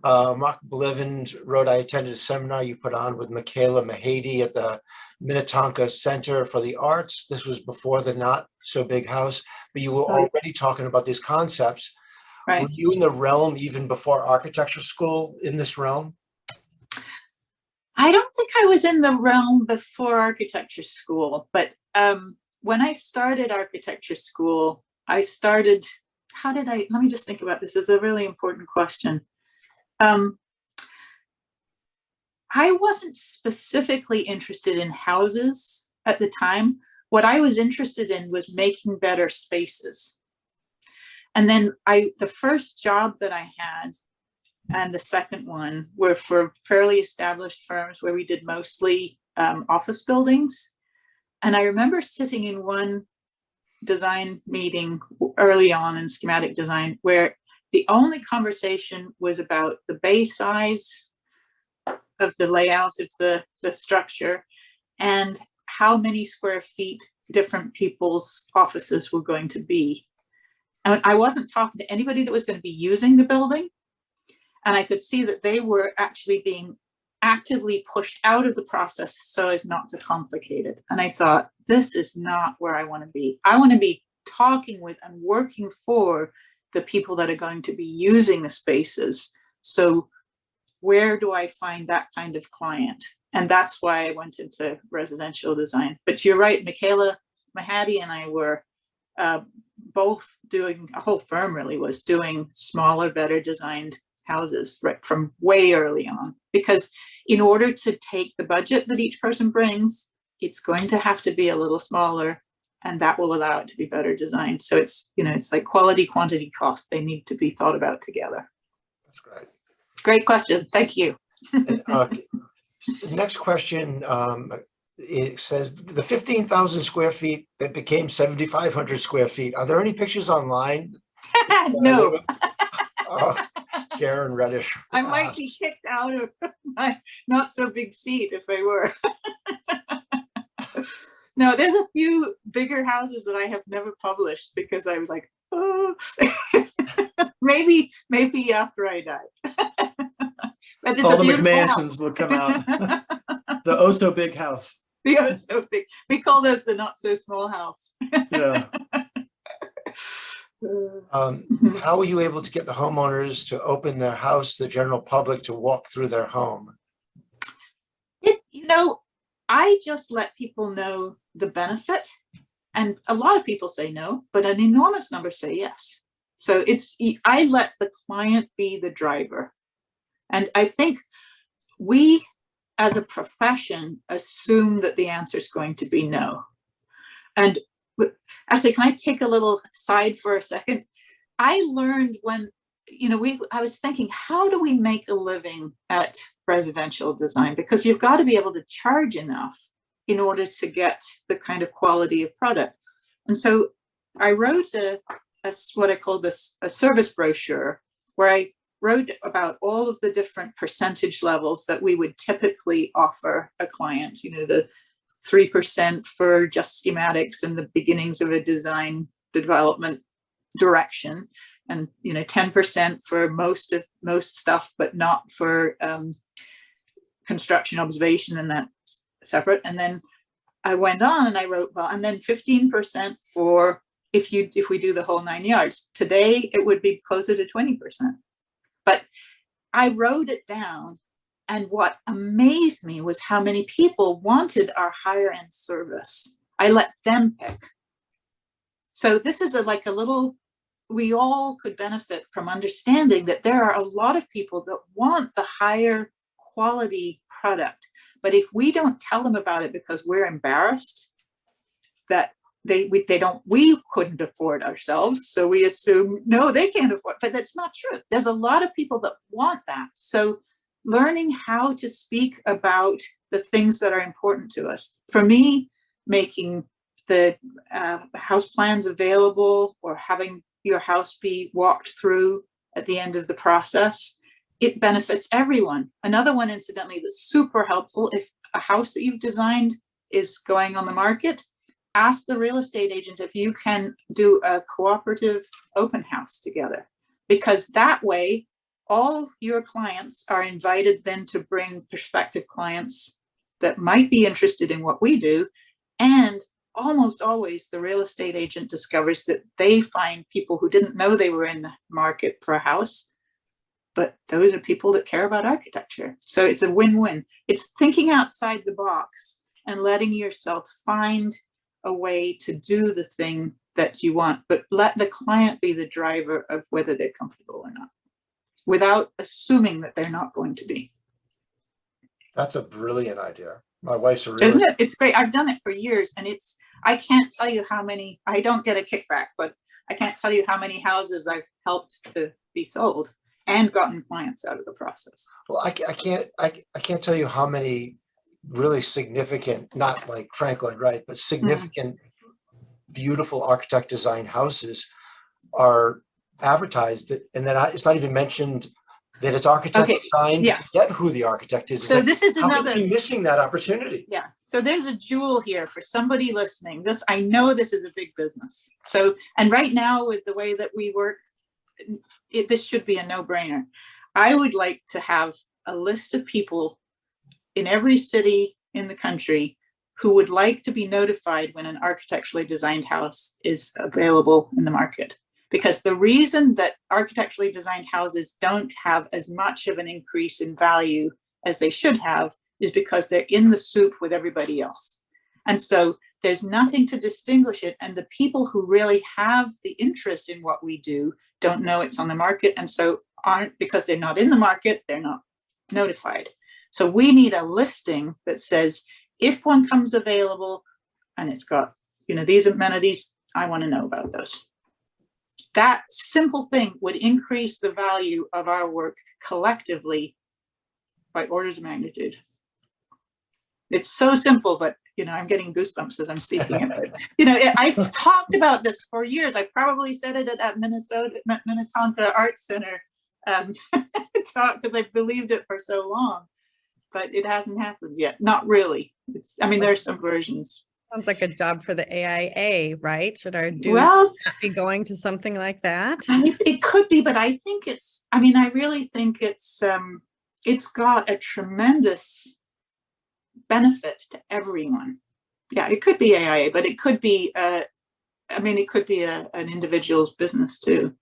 Mark Blevin wrote, I attended a seminar you put on with Michaela Mahady at the Minnetonka Center for the Arts. This was before the Not So Big House, but you were already talking about these concepts. Right. Were you in the realm even before architecture school, in this realm? I don't think I was in the realm before architecture school, but when I started architecture school, let me just think about this. This is a really important question. I wasn't specifically interested in houses at the time. What I was interested in was making better spaces. And then the first job that I had and the second one were for fairly established firms where we did mostly office buildings. And I remember sitting in one design meeting early on in schematic design where the only conversation was about the bay size of the layout of the structure and how many square feet different people's offices were going to be. And I wasn't talking to anybody that was going to be using the building. And I could see that they were actually being actively pushed out of the process so as not to complicate it. And I thought, this is not where I want to be. I want to be talking with and working for the people that are going to be using the spaces. So where do I find that kind of client? And that's why I went into residential design. But you're right, Michaela Mahadi and I were both doing, a whole firm really was doing smaller, better designed houses right from way early on. Because in order to take the budget that each person brings, it's going to have to be a little smaller, and that will allow it to be better designed. So it's, you know, it's like quality, quantity, cost. They need to be thought about together. That's great. Great question. Thank you. And, next question, it says the 15,000 square feet that became 7,500 square feet. Are there any pictures online? No. Karen Reddish. I might be kicked out of my not so big seat if I were. No, there's a few bigger houses that I have never published because I was like, oh, maybe after I die. But All the beautiful McMansions will come out. The oh so big house. The oh so big. We call those the not so small house. Yeah. How were you able to get the homeowners to open their house to the general public to walk through their home? You know, I just let people know the benefit, and a lot of people say no, but an enormous number say yes. So I let the client be the driver. And I think we as a profession assume that the answer is going to be no. And actually, can I take a little side for a second? I learned when, you know, I was thinking, how do we make a living at residential design? Because you've got to be able to charge enough in order to get the kind of quality of product. And so I wrote what I call a service brochure, where I wrote about all of the different percentage levels that we would typically offer a client, you know, the 3% for just schematics and the beginnings of a design development direction, and, you know, 10% for most stuff, but not for construction observation, and that's separate. And then I went on and I wrote, well, and then 15% for if we do the whole 9 yards. Today it would be closer to 20%. But I wrote it down, and what amazed me was how many people wanted our higher end service. I let them pick. So this is like a little, we all could benefit from understanding that there are a lot of people that want the higher quality product. But if we don't tell them about it because we're embarrassed that we couldn't afford ourselves, so we assume no, they can't afford, but that's not true. There's a lot of people that want that. So learning how to speak about the things that are important to us. For me, making the house plans available or having your house be walked through at the end of the process, it benefits everyone. Another one, incidentally, that's super helpful, if a house that you've designed is going on the market, ask the real estate agent if you can do a cooperative open house together, because that way all your clients are invited then to bring prospective clients that might be interested in what we do. And almost always the real estate agent discovers that they find people who didn't know they were in the market for a house, but those are people that care about architecture. So it's a win-win. It's thinking outside the box and letting yourself find a way to do the thing that you want, but let the client be the driver of whether they're comfortable or not, without assuming that they're not going to be. That's a brilliant idea. My wife's a really... Isn't it? It's great. I've done it for years, and I can't tell you how many, I don't get a kickback, but I can't tell you how many houses I've helped to be sold and gotten clients out of the process. Well, I can't tell you how many really significant, not like Frank Lloyd Wright, but significant, beautiful architect design houses are advertised, and then it's not even mentioned that it's architect designed. Yeah. Forget who the architect is. So this is how another. Can we be missing that opportunity? Yeah. So there's a jewel here for somebody listening. I know this is a big business. So, and right now with the way that we work, this should be a no-brainer. I would like to have a list of people in every city in the country who would like to be notified when an architecturally designed house is available in the market. Because the reason that architecturally designed houses don't have as much of an increase in value as they should have is because they're in the soup with everybody else. And so there's nothing to distinguish it. And the people who really have the interest in what we do don't know it's on the market. And so aren't, because they're not in the market, they're not notified. So we need a listing that says, if one comes available and it's got, these amenities, I want to know about those. That simple thing would increase the value of our work collectively by orders of magnitude. It's so simple, but I'm getting goosebumps as I'm speaking about it. I've talked about this for years. I probably said it at that Minnetonka Art Center talk because I believed it for so long, but it hasn't happened yet. Not really. There's some versions. Sounds like a job for the AIA, right? Should our dues be going to something like that? It could be, but I think I really think it's got a tremendous benefit to everyone. Yeah, it could be AIA, but it could be it could be an individual's business too.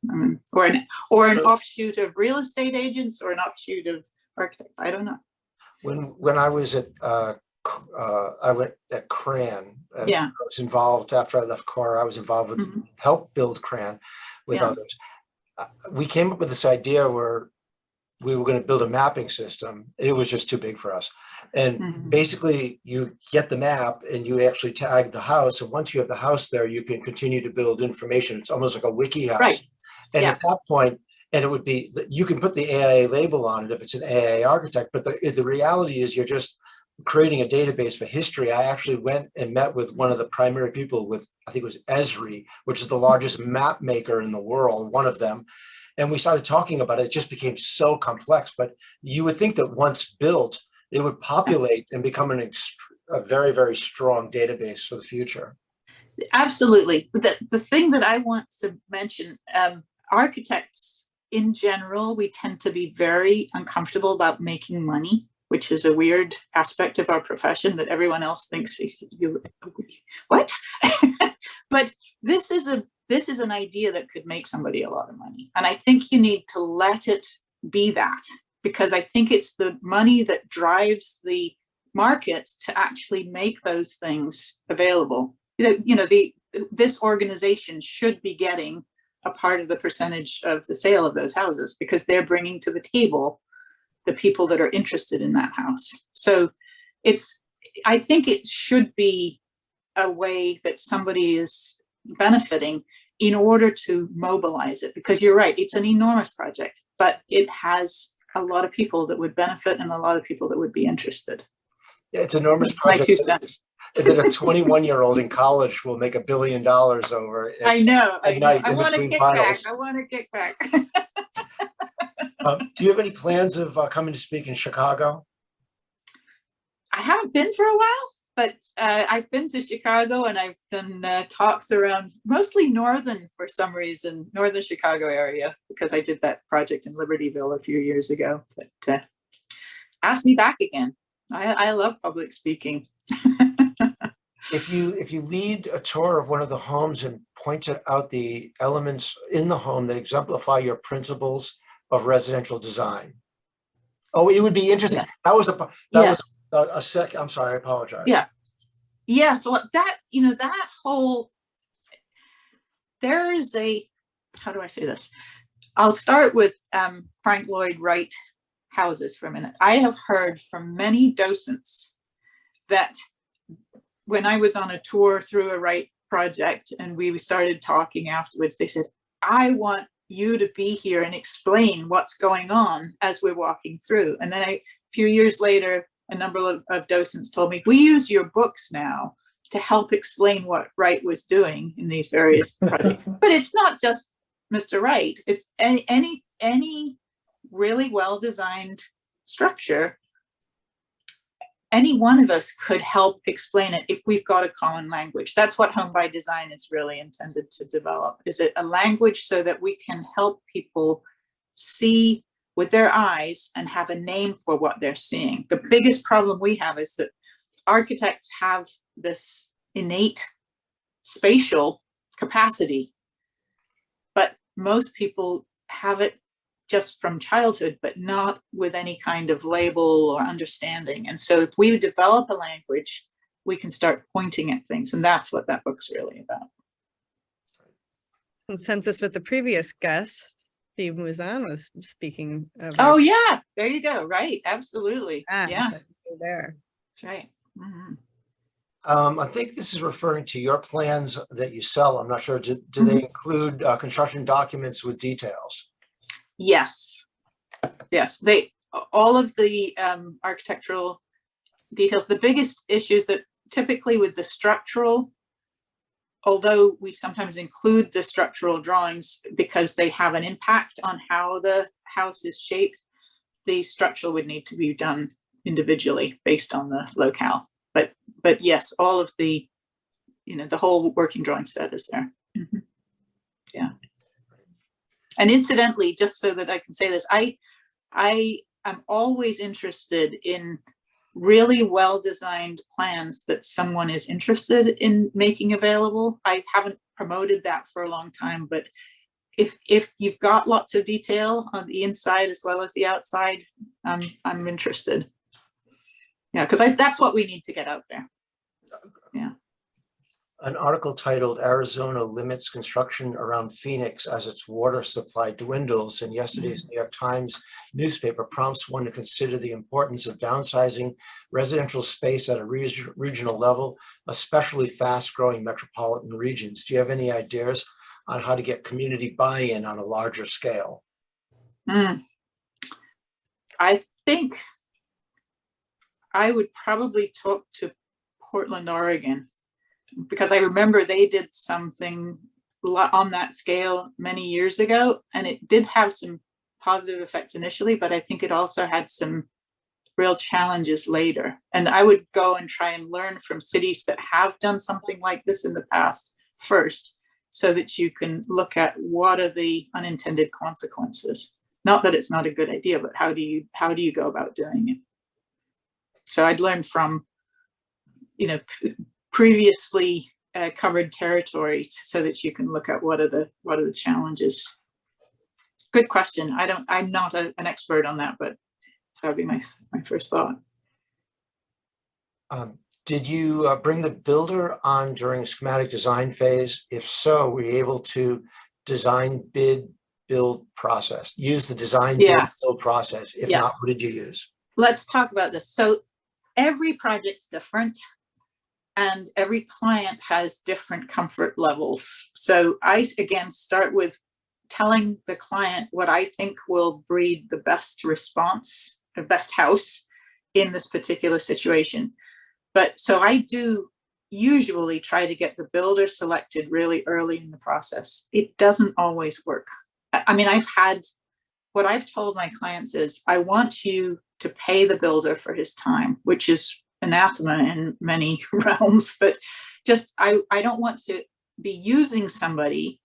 Or an offshoot of real estate agents or an offshoot of architects. I don't know. When I was at I went at CRAN. I was involved after I left CORE. I was involved with help build CRAN with others. We came up with this idea where we were going to build a mapping system. It was just too big for us. And basically you get the map and you actually tag the house. And once you have the house there, you can continue to build information. It's almost like a wiki house. Right. And at that point, and it would be, you can put the AIA label on it if it's an AIA architect, but the reality is you're just creating a database for history. I actually went and met with one of the primary people with, I think it was Esri, which is the largest map maker in the world, one of them. And we started talking about it. It just became so complex, but you would think that once built, it would populate and become a very, very strong database for the future. Absolutely. The thing that I want to mention, architects in general, we tend to be very uncomfortable about making money, which is a weird aspect of our profession that everyone else thinks what? But this is an idea that could make somebody a lot of money. And I think you need to let it be that, because I think it's the money that drives the market to actually make those things available. This organization should be getting a part of the percentage of the sale of those houses because they're bringing to the table the people that are interested in that house. So I think it should be a way that somebody is benefiting in order to mobilize it, because you're right, it's an enormous project, but it has a lot of people that would benefit and a lot of people that would be interested. Yeah, it's an enormous project. My 2 cents. That a 21-year-old in college will make $1 billion over. I know. At night I in want to between kick finals. back. I want to kick back. Do you have any plans of coming to speak in Chicago? I haven't been for a while, but I've been to Chicago and I've done talks around mostly northern Chicago area, because I did that project in Libertyville a few years ago. But ask me back again. I love public speaking. If you lead a tour of one of the homes and point out the elements in the home that exemplify your principles of residential design. Oh, it would be interesting. Yeah. Was a sec. I'm sorry, I apologize. Yeah. Yeah. So that whole, there is how do I say this? I'll start with Frank Lloyd Wright houses for a minute. I have heard from many docents that when I was on a tour through a Wright project and we started talking afterwards, they said, I want you to be here and explain what's going on as we're walking through. And then a few years later, a number of docents told me, we use your books now to help explain what Wright was doing in these various projects. But it's not just Mr. Wright. It's any really well-designed structure. Any one of us could help explain it if we've got a common language. That's what Home by Design is really intended to develop. Is it a language so that we can help people see with their eyes and have a name for what they're seeing? The biggest problem we have is that architects have this innate spatial capacity, but most people have it just from childhood, but not with any kind of label or understanding. And so if we develop a language, we can start pointing at things. And that's what that book's really about. Consensus with the previous guest, Steve Muzan, was speaking of. Oh, yeah, there you go. Right. Absolutely. Yeah. Yeah. There. That's right. Mm-hmm. I think this is referring to your plans that you sell. I'm not sure. Do they include construction documents with details? Yes. Yes. All of the architectural details, the biggest issues that typically with the structural, although we sometimes include the structural drawings because they have an impact on how the house is shaped, the structural would need to be done individually based on the locale. But yes, all of the, the whole working drawing set is there. Mm-hmm. Yeah. And incidentally, just so that I can say this, I am always interested in really well-designed plans that someone is interested in making available. I haven't promoted that for a long time, but if you've got lots of detail on the inside as well as the outside, I'm interested. Yeah, because that's what we need to get out there. Yeah. An article titled "Arizona Limits Construction Around Phoenix as Its Water Supply Dwindles" in yesterday's New York Times newspaper prompts one to consider the importance of downsizing residential space at a regional level, especially fast-growing metropolitan regions. Do you have any ideas on how to get community buy-in on a larger scale? I think I would probably talk to Portland, Oregon, because I remember they did something on that scale many years ago, and it did have some positive effects initially, but I think it also had some real challenges later. And I would go and try and learn from cities that have done something like this in the past first, so that you can look at what are the unintended consequences. Not that it's not a good idea, but how do you go about doing it? So I'd learn from, previously covered territory so that you can look at what are the challenges. Good question. I'm not an expert on that, but that would be my first thought. Did you bring the builder on during schematic design phase? If so, were you able to design, bid, build process? Use the design, bid, build process? If not, what did you use? Let's talk about this. So every project's different, and every client has different comfort levels. So I, again, start with telling the client what I think will breed the best response, the best house in this particular situation. But so I do usually try to get the builder selected really early in the process. It doesn't always work. I mean, what I've told my clients is, I want you to pay the builder for his time, which is anathema in many realms, but just, I don't want to be using somebody,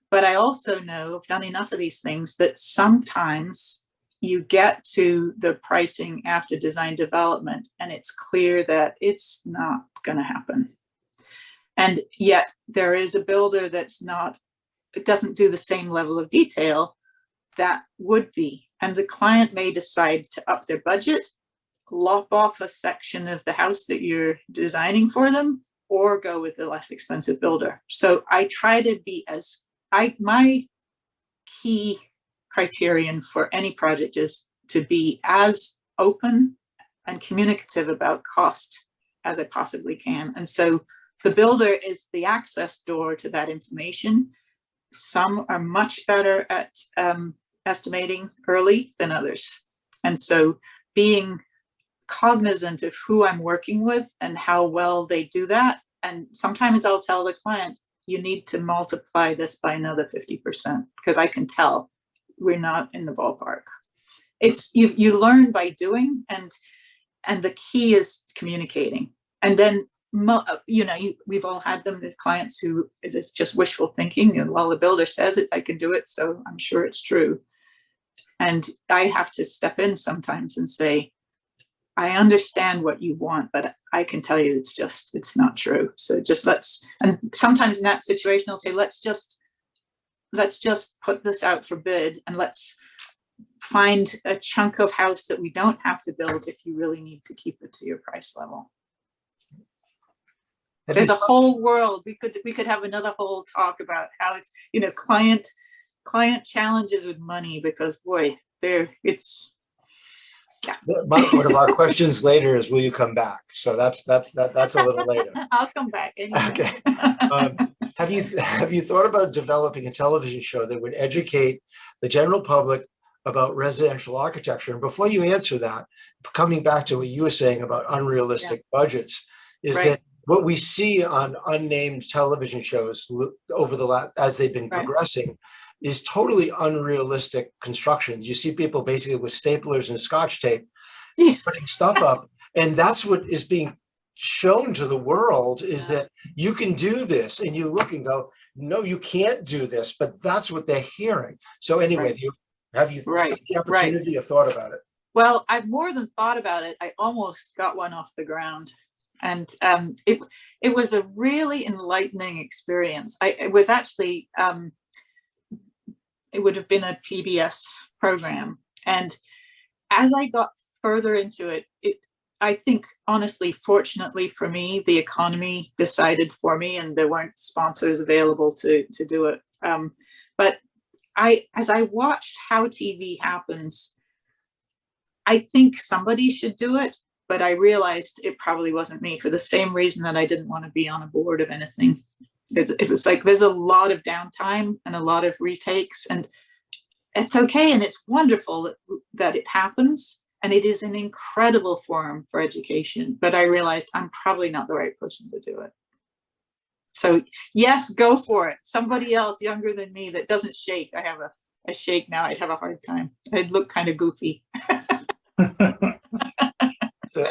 but I also know, I've done enough of these things, that sometimes you get to the pricing after design development and it's clear that it's not going to happen. And yet there is a builder it doesn't do the same level of detail that would be. And the client may decide to up their budget, lop off a section of the house that you're designing for them, or go with the less expensive builder. So I try to be my key criterion for any project is to be as open and communicative about cost as I possibly can. And so the builder is the access door to that information. Some are much better at estimating early than others. And so being cognizant of who I'm working with and how well they do that. And sometimes I'll tell the client, you need to multiply this by another 50% because I can tell we're not in the ballpark. It's you learn by doing, and the key is communicating. And then, you know, we've all had them, the clients who it's just wishful thinking, and well, the builder says it, I can do it, so I'm sure it's true. And I have to step in sometimes and say, I understand what you want, but I can tell you it's not true. So just and sometimes in that situation, I'll say, let's just put this out for bid, and let's find a chunk of house that we don't have to build if you really need to keep it to your price level. There's a whole world. We could have another whole talk about how it's, you know, client challenges with money, because boy, it's. Yeah. One of our questions later is, will you come back? So that's a little later. I'll come back anyway. Okay. Have you thought about developing a television show that would educate the general public about residential architecture? And before you answer that, coming back to what you were saying about unrealistic budgets, is that what we see on unnamed television shows over as they've been progressing is totally unrealistic constructions. You see people basically with staplers and Scotch tape putting stuff up, and that's what is being shown to the world, is that you can do this, and you look and go, no, you can't do this, but that's what they're hearing. So anyway, have you had the opportunity or thought about it? Well, I've more than thought about it. I almost got one off the ground. And it was a really enlightening experience. It was actually, it would have been a PBS program. And as I got further into it, I think, honestly, fortunately for me, the economy decided for me, and there weren't sponsors available to do it. But as I watched how TV happens, I think somebody should do it. But I realized it probably wasn't me, for the same reason that I didn't want to be on a board of anything. It was like, there's a lot of downtime and a lot of retakes, and it's okay. And it's wonderful that it happens. And it is an incredible forum for education. But I realized I'm probably not the right person to do it. So yes, go for it. Somebody else younger than me that doesn't shake. I have a shake now. I'd have a hard time. I'd look kind of goofy. So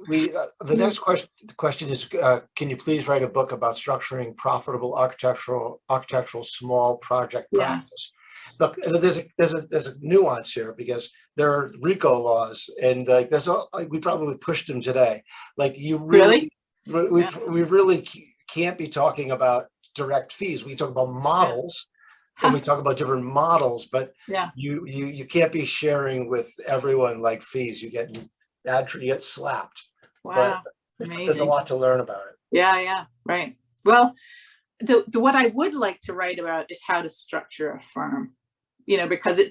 the next question is, can you please write a book about structuring profitable architectural small project practice? Look, there's a nuance here, because there are RICO laws, and we probably pushed them today. Like, you really, we really can't be talking about direct fees. We talk about models, and we talk about different models, but you can't be sharing with everyone like fees. You get slapped. Wow. There's a lot to learn about it. Yeah, right. Well, what I would like to write about is how to structure a firm, you know, because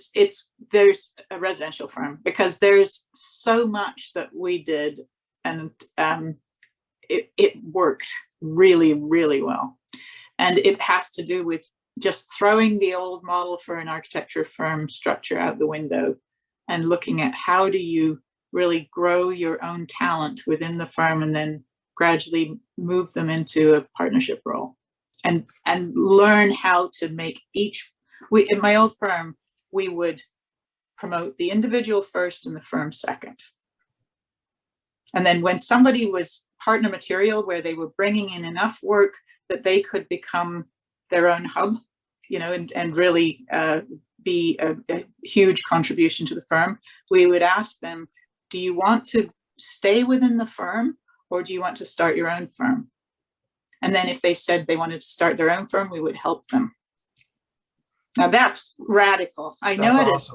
there's a residential firm, because there's so much that we did, and it worked really, really well. And it has to do with just throwing the old model for an architecture firm structure out the window, and looking at how do you really grow your own talent within the firm, and then gradually move them into a partnership role, and learn how to make in my old firm, we would promote the individual first and the firm second. And then when somebody was partner material, where they were bringing in enough work that they could become their own hub, you know, and really be a huge contribution to the firm, we would ask them, do you want to stay within the firm, or do you want to start your own firm? And then if they said they wanted to start their own firm, we would help them. Now that's radical. I know it is,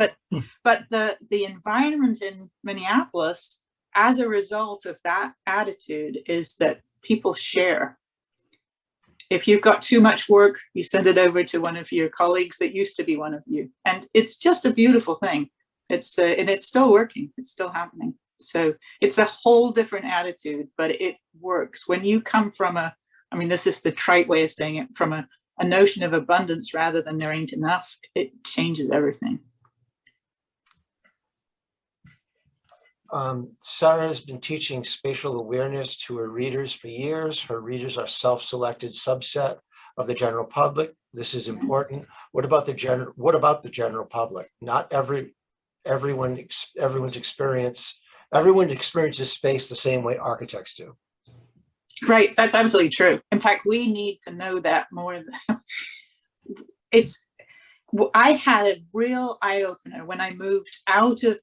but the environment in Minneapolis, as a result of that attitude, is that people share. If you've got too much work, you send it over to one of your colleagues that used to be one of you. And it's just a beautiful thing. And it's still working. It's still happening. So it's a whole different attitude, but it works. When you come from this is the trite way of saying it, from a notion of abundance rather than there ain't enough, it changes everything. Sarah has been teaching spatial awareness to her readers for years. Her readers are self-selected subset of the general public. This is important. What about the general public? Not everyone experiences space the same way architects do. Right, that's absolutely true. In fact, we need to know that more. I had a real eye-opener when I moved out of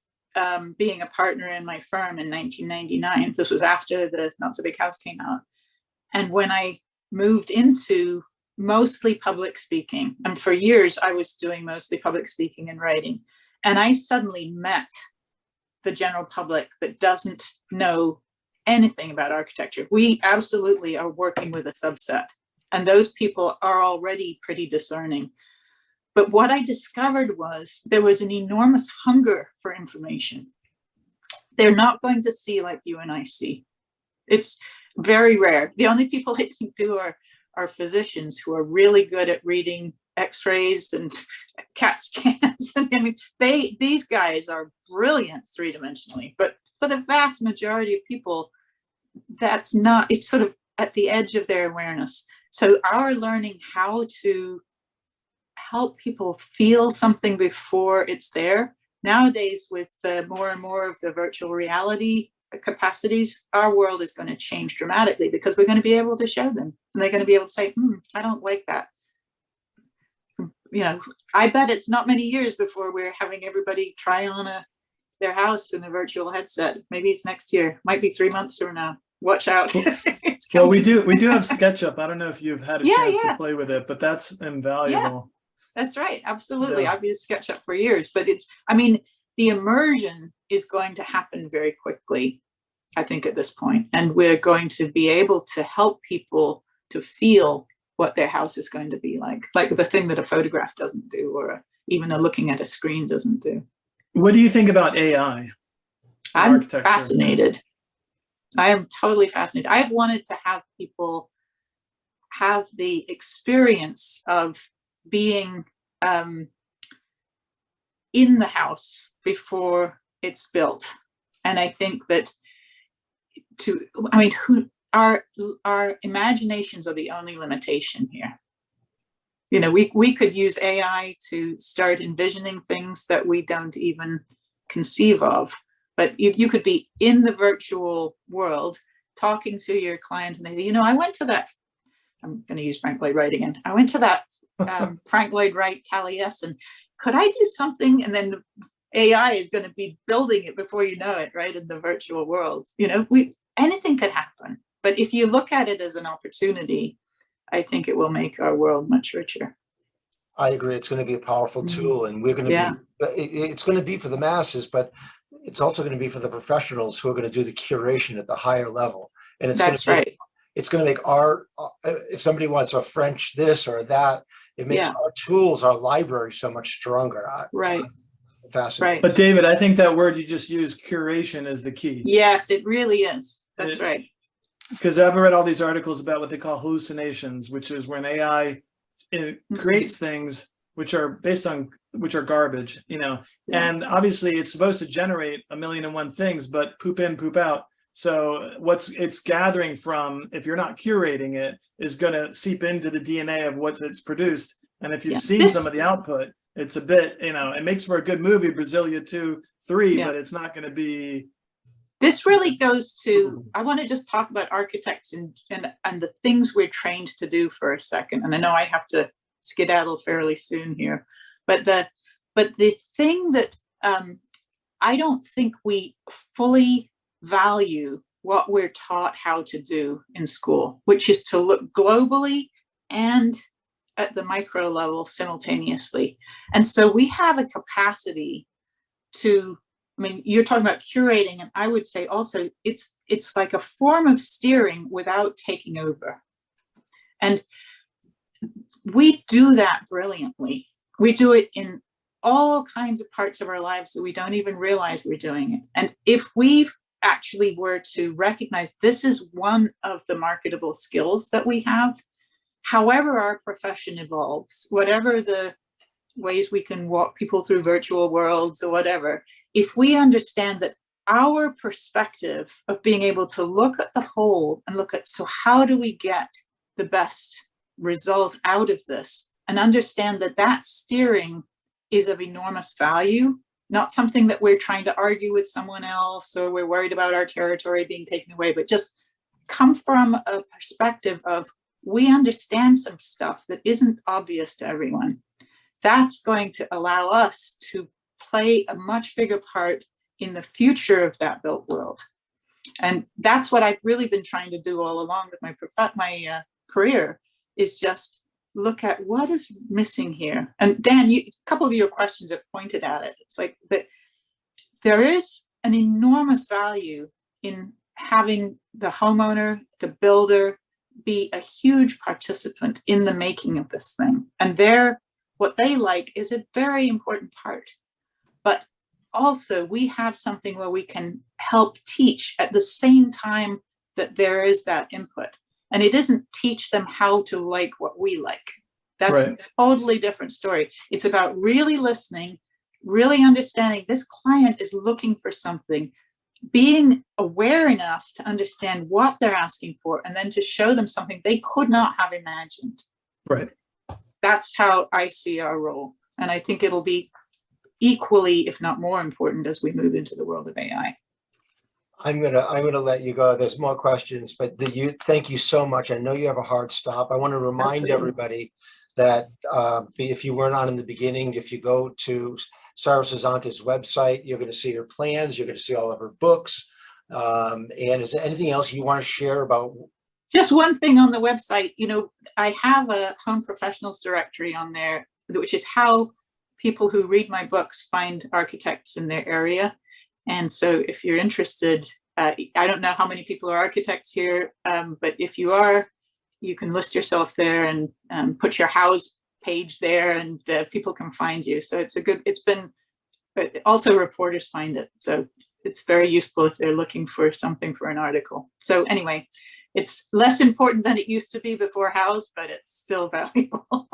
being a partner in my firm in 1999. This was after the Not So Big House came out. And when I moved into mostly public speaking, and for years I was doing mostly public speaking and writing, and I suddenly met the general public that doesn't know anything about architecture. We absolutely are working with a subset, and those people are already pretty discerning. But what I discovered was there was an enormous hunger for information. They're not going to see like you and I see. It's very rare. The only people I think do are physicians who are really good at reading X-rays and CAT scans. I mean, these guys are brilliant three-dimensionally, but for the vast majority of people, that's not, it's sort of at the edge of their awareness. So our learning how to help people feel something before it's there. Nowadays, with more and more of the virtual reality capacities, our world is going to change dramatically because we're going to be able to show them, and they're going to be able to say, I don't like that. You know, I bet it's not many years before we're having everybody try on their house in a virtual headset. Maybe it's next year, might be 3 months from now. Watch out. Well, we do have SketchUp. I don't know if you've had a chance yeah. to play with it, but that's invaluable. That's right. Absolutely. Yeah. I've used SketchUp for years, but I mean, the immersion is going to happen very quickly, I think, at this point. And we're going to be able to help people to feel what their house is going to be like the thing that a photograph doesn't do, or even looking at a screen doesn't do. What do you think about AI? I'm fascinated. I am totally fascinated. I've wanted to have people have the experience of being in the house before it's built. And I think that our imaginations are the only limitation here. You know, we could use AI to start envisioning things that we don't even conceive of. But you could be in the virtual world talking to your client, and they say, you know, I went to that, I'm going to use Frank Lloyd Wright again. I went to that Frank Lloyd Wright Taliesin. Could I do something? And then AI is going to be building it before you know it, right? In the virtual world, you know, anything could happen. But if you look at it as an opportunity, I think it will make our world much richer. I agree. It's going to be a powerful tool, and we're going to it's going to be for the masses, but it's also going to be for the professionals who are going to do the curation at the higher level. And it's That's right. It's going to make if somebody wants a French this or that, it makes our tools, our library so much stronger. Right. Fascinating. Right. But David, I think that word you just used, curation, is the key. Yes, it really is. That's right. Because I've read all these articles about what they call hallucinations, which is when AI creates things which are garbage, you know, and obviously it's supposed to generate 1,000,001 things, but poop in, poop out. So it's gathering from, if you're not curating it, is going to seep into the DNA of what it's produced. And if you've seen some of the output, it's a bit, you know, it makes for a good movie, Brasilia 2, 3, but it's not going to be. This really goes to, I want to just talk about architects and the things we're trained to do for a second. And I know I have to skedaddle fairly soon here, but the thing that I don't think we fully value what we're taught how to do in school, which is to look globally and at the micro level simultaneously. And so we have a capacity to, I mean, you're talking about curating, and I would say also it's like a form of steering without taking over. And we do that brilliantly. We do it in all kinds of parts of our lives that we don't even realize we're doing it. And if we actually were to recognize this is one of the marketable skills that we have, however our profession evolves, whatever the ways we can walk people through virtual worlds or whatever, if we understand that our perspective of being able to look at the whole and look at, so how do we get the best result out of this, and understand that that steering is of enormous value, not something that we're trying to argue with someone else or we're worried about our territory being taken away, but just come from a perspective of, we understand some stuff that isn't obvious to everyone. That's going to allow us to play a much bigger part in the future of that built world. And that's what I've really been trying to do all along with my career, is just look at what is missing here. And Dan, a couple of your questions have pointed at it. It's like that there is an enormous value in having the homeowner, the builder, be a huge participant in the making of this thing. And what they like is a very important part. But also we have something where we can help teach at the same time that there is that input. And it isn't teach them how to like what we like. That's Right. a totally different story. It's about really listening, really understanding this client is looking for something, being aware enough to understand what they're asking for, and then to show them something they could not have imagined. Right. That's how I see our role. And I think it'll be equally, if not more important, as we move into the world of AI. I'm gonna let you go. There's more questions, but thank you so much. I know you have a hard stop. I want to remind everybody that if you weren't on in the beginning, if you go to Sarah Susanka's website, you're going to see her plans. You're going to see all of her books. And is there anything else you want to share about? Just one thing on the website, I have a home professionals directory on there, which is how people who read my books find architects in their area. And so if you're interested, I don't know how many people are architects here, but if you are, you can list yourself there and put your house page there, and people can find you. So also reporters find it. So it's very useful if they're looking for something for an article. So anyway, it's less important than it used to be before house, but it's still valuable.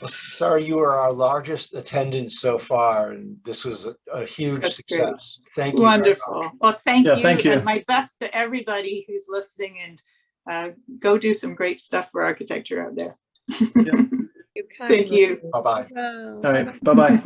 Well, Sarah, you are our largest attendance so far, and this was a huge That's success. great. Thank you. Wonderful. Well, thank you. Thank you. And my best to everybody who's listening, and go do some great stuff for architecture out there. Yeah. Thank you. Bye-bye. Well, All right. Bye-bye.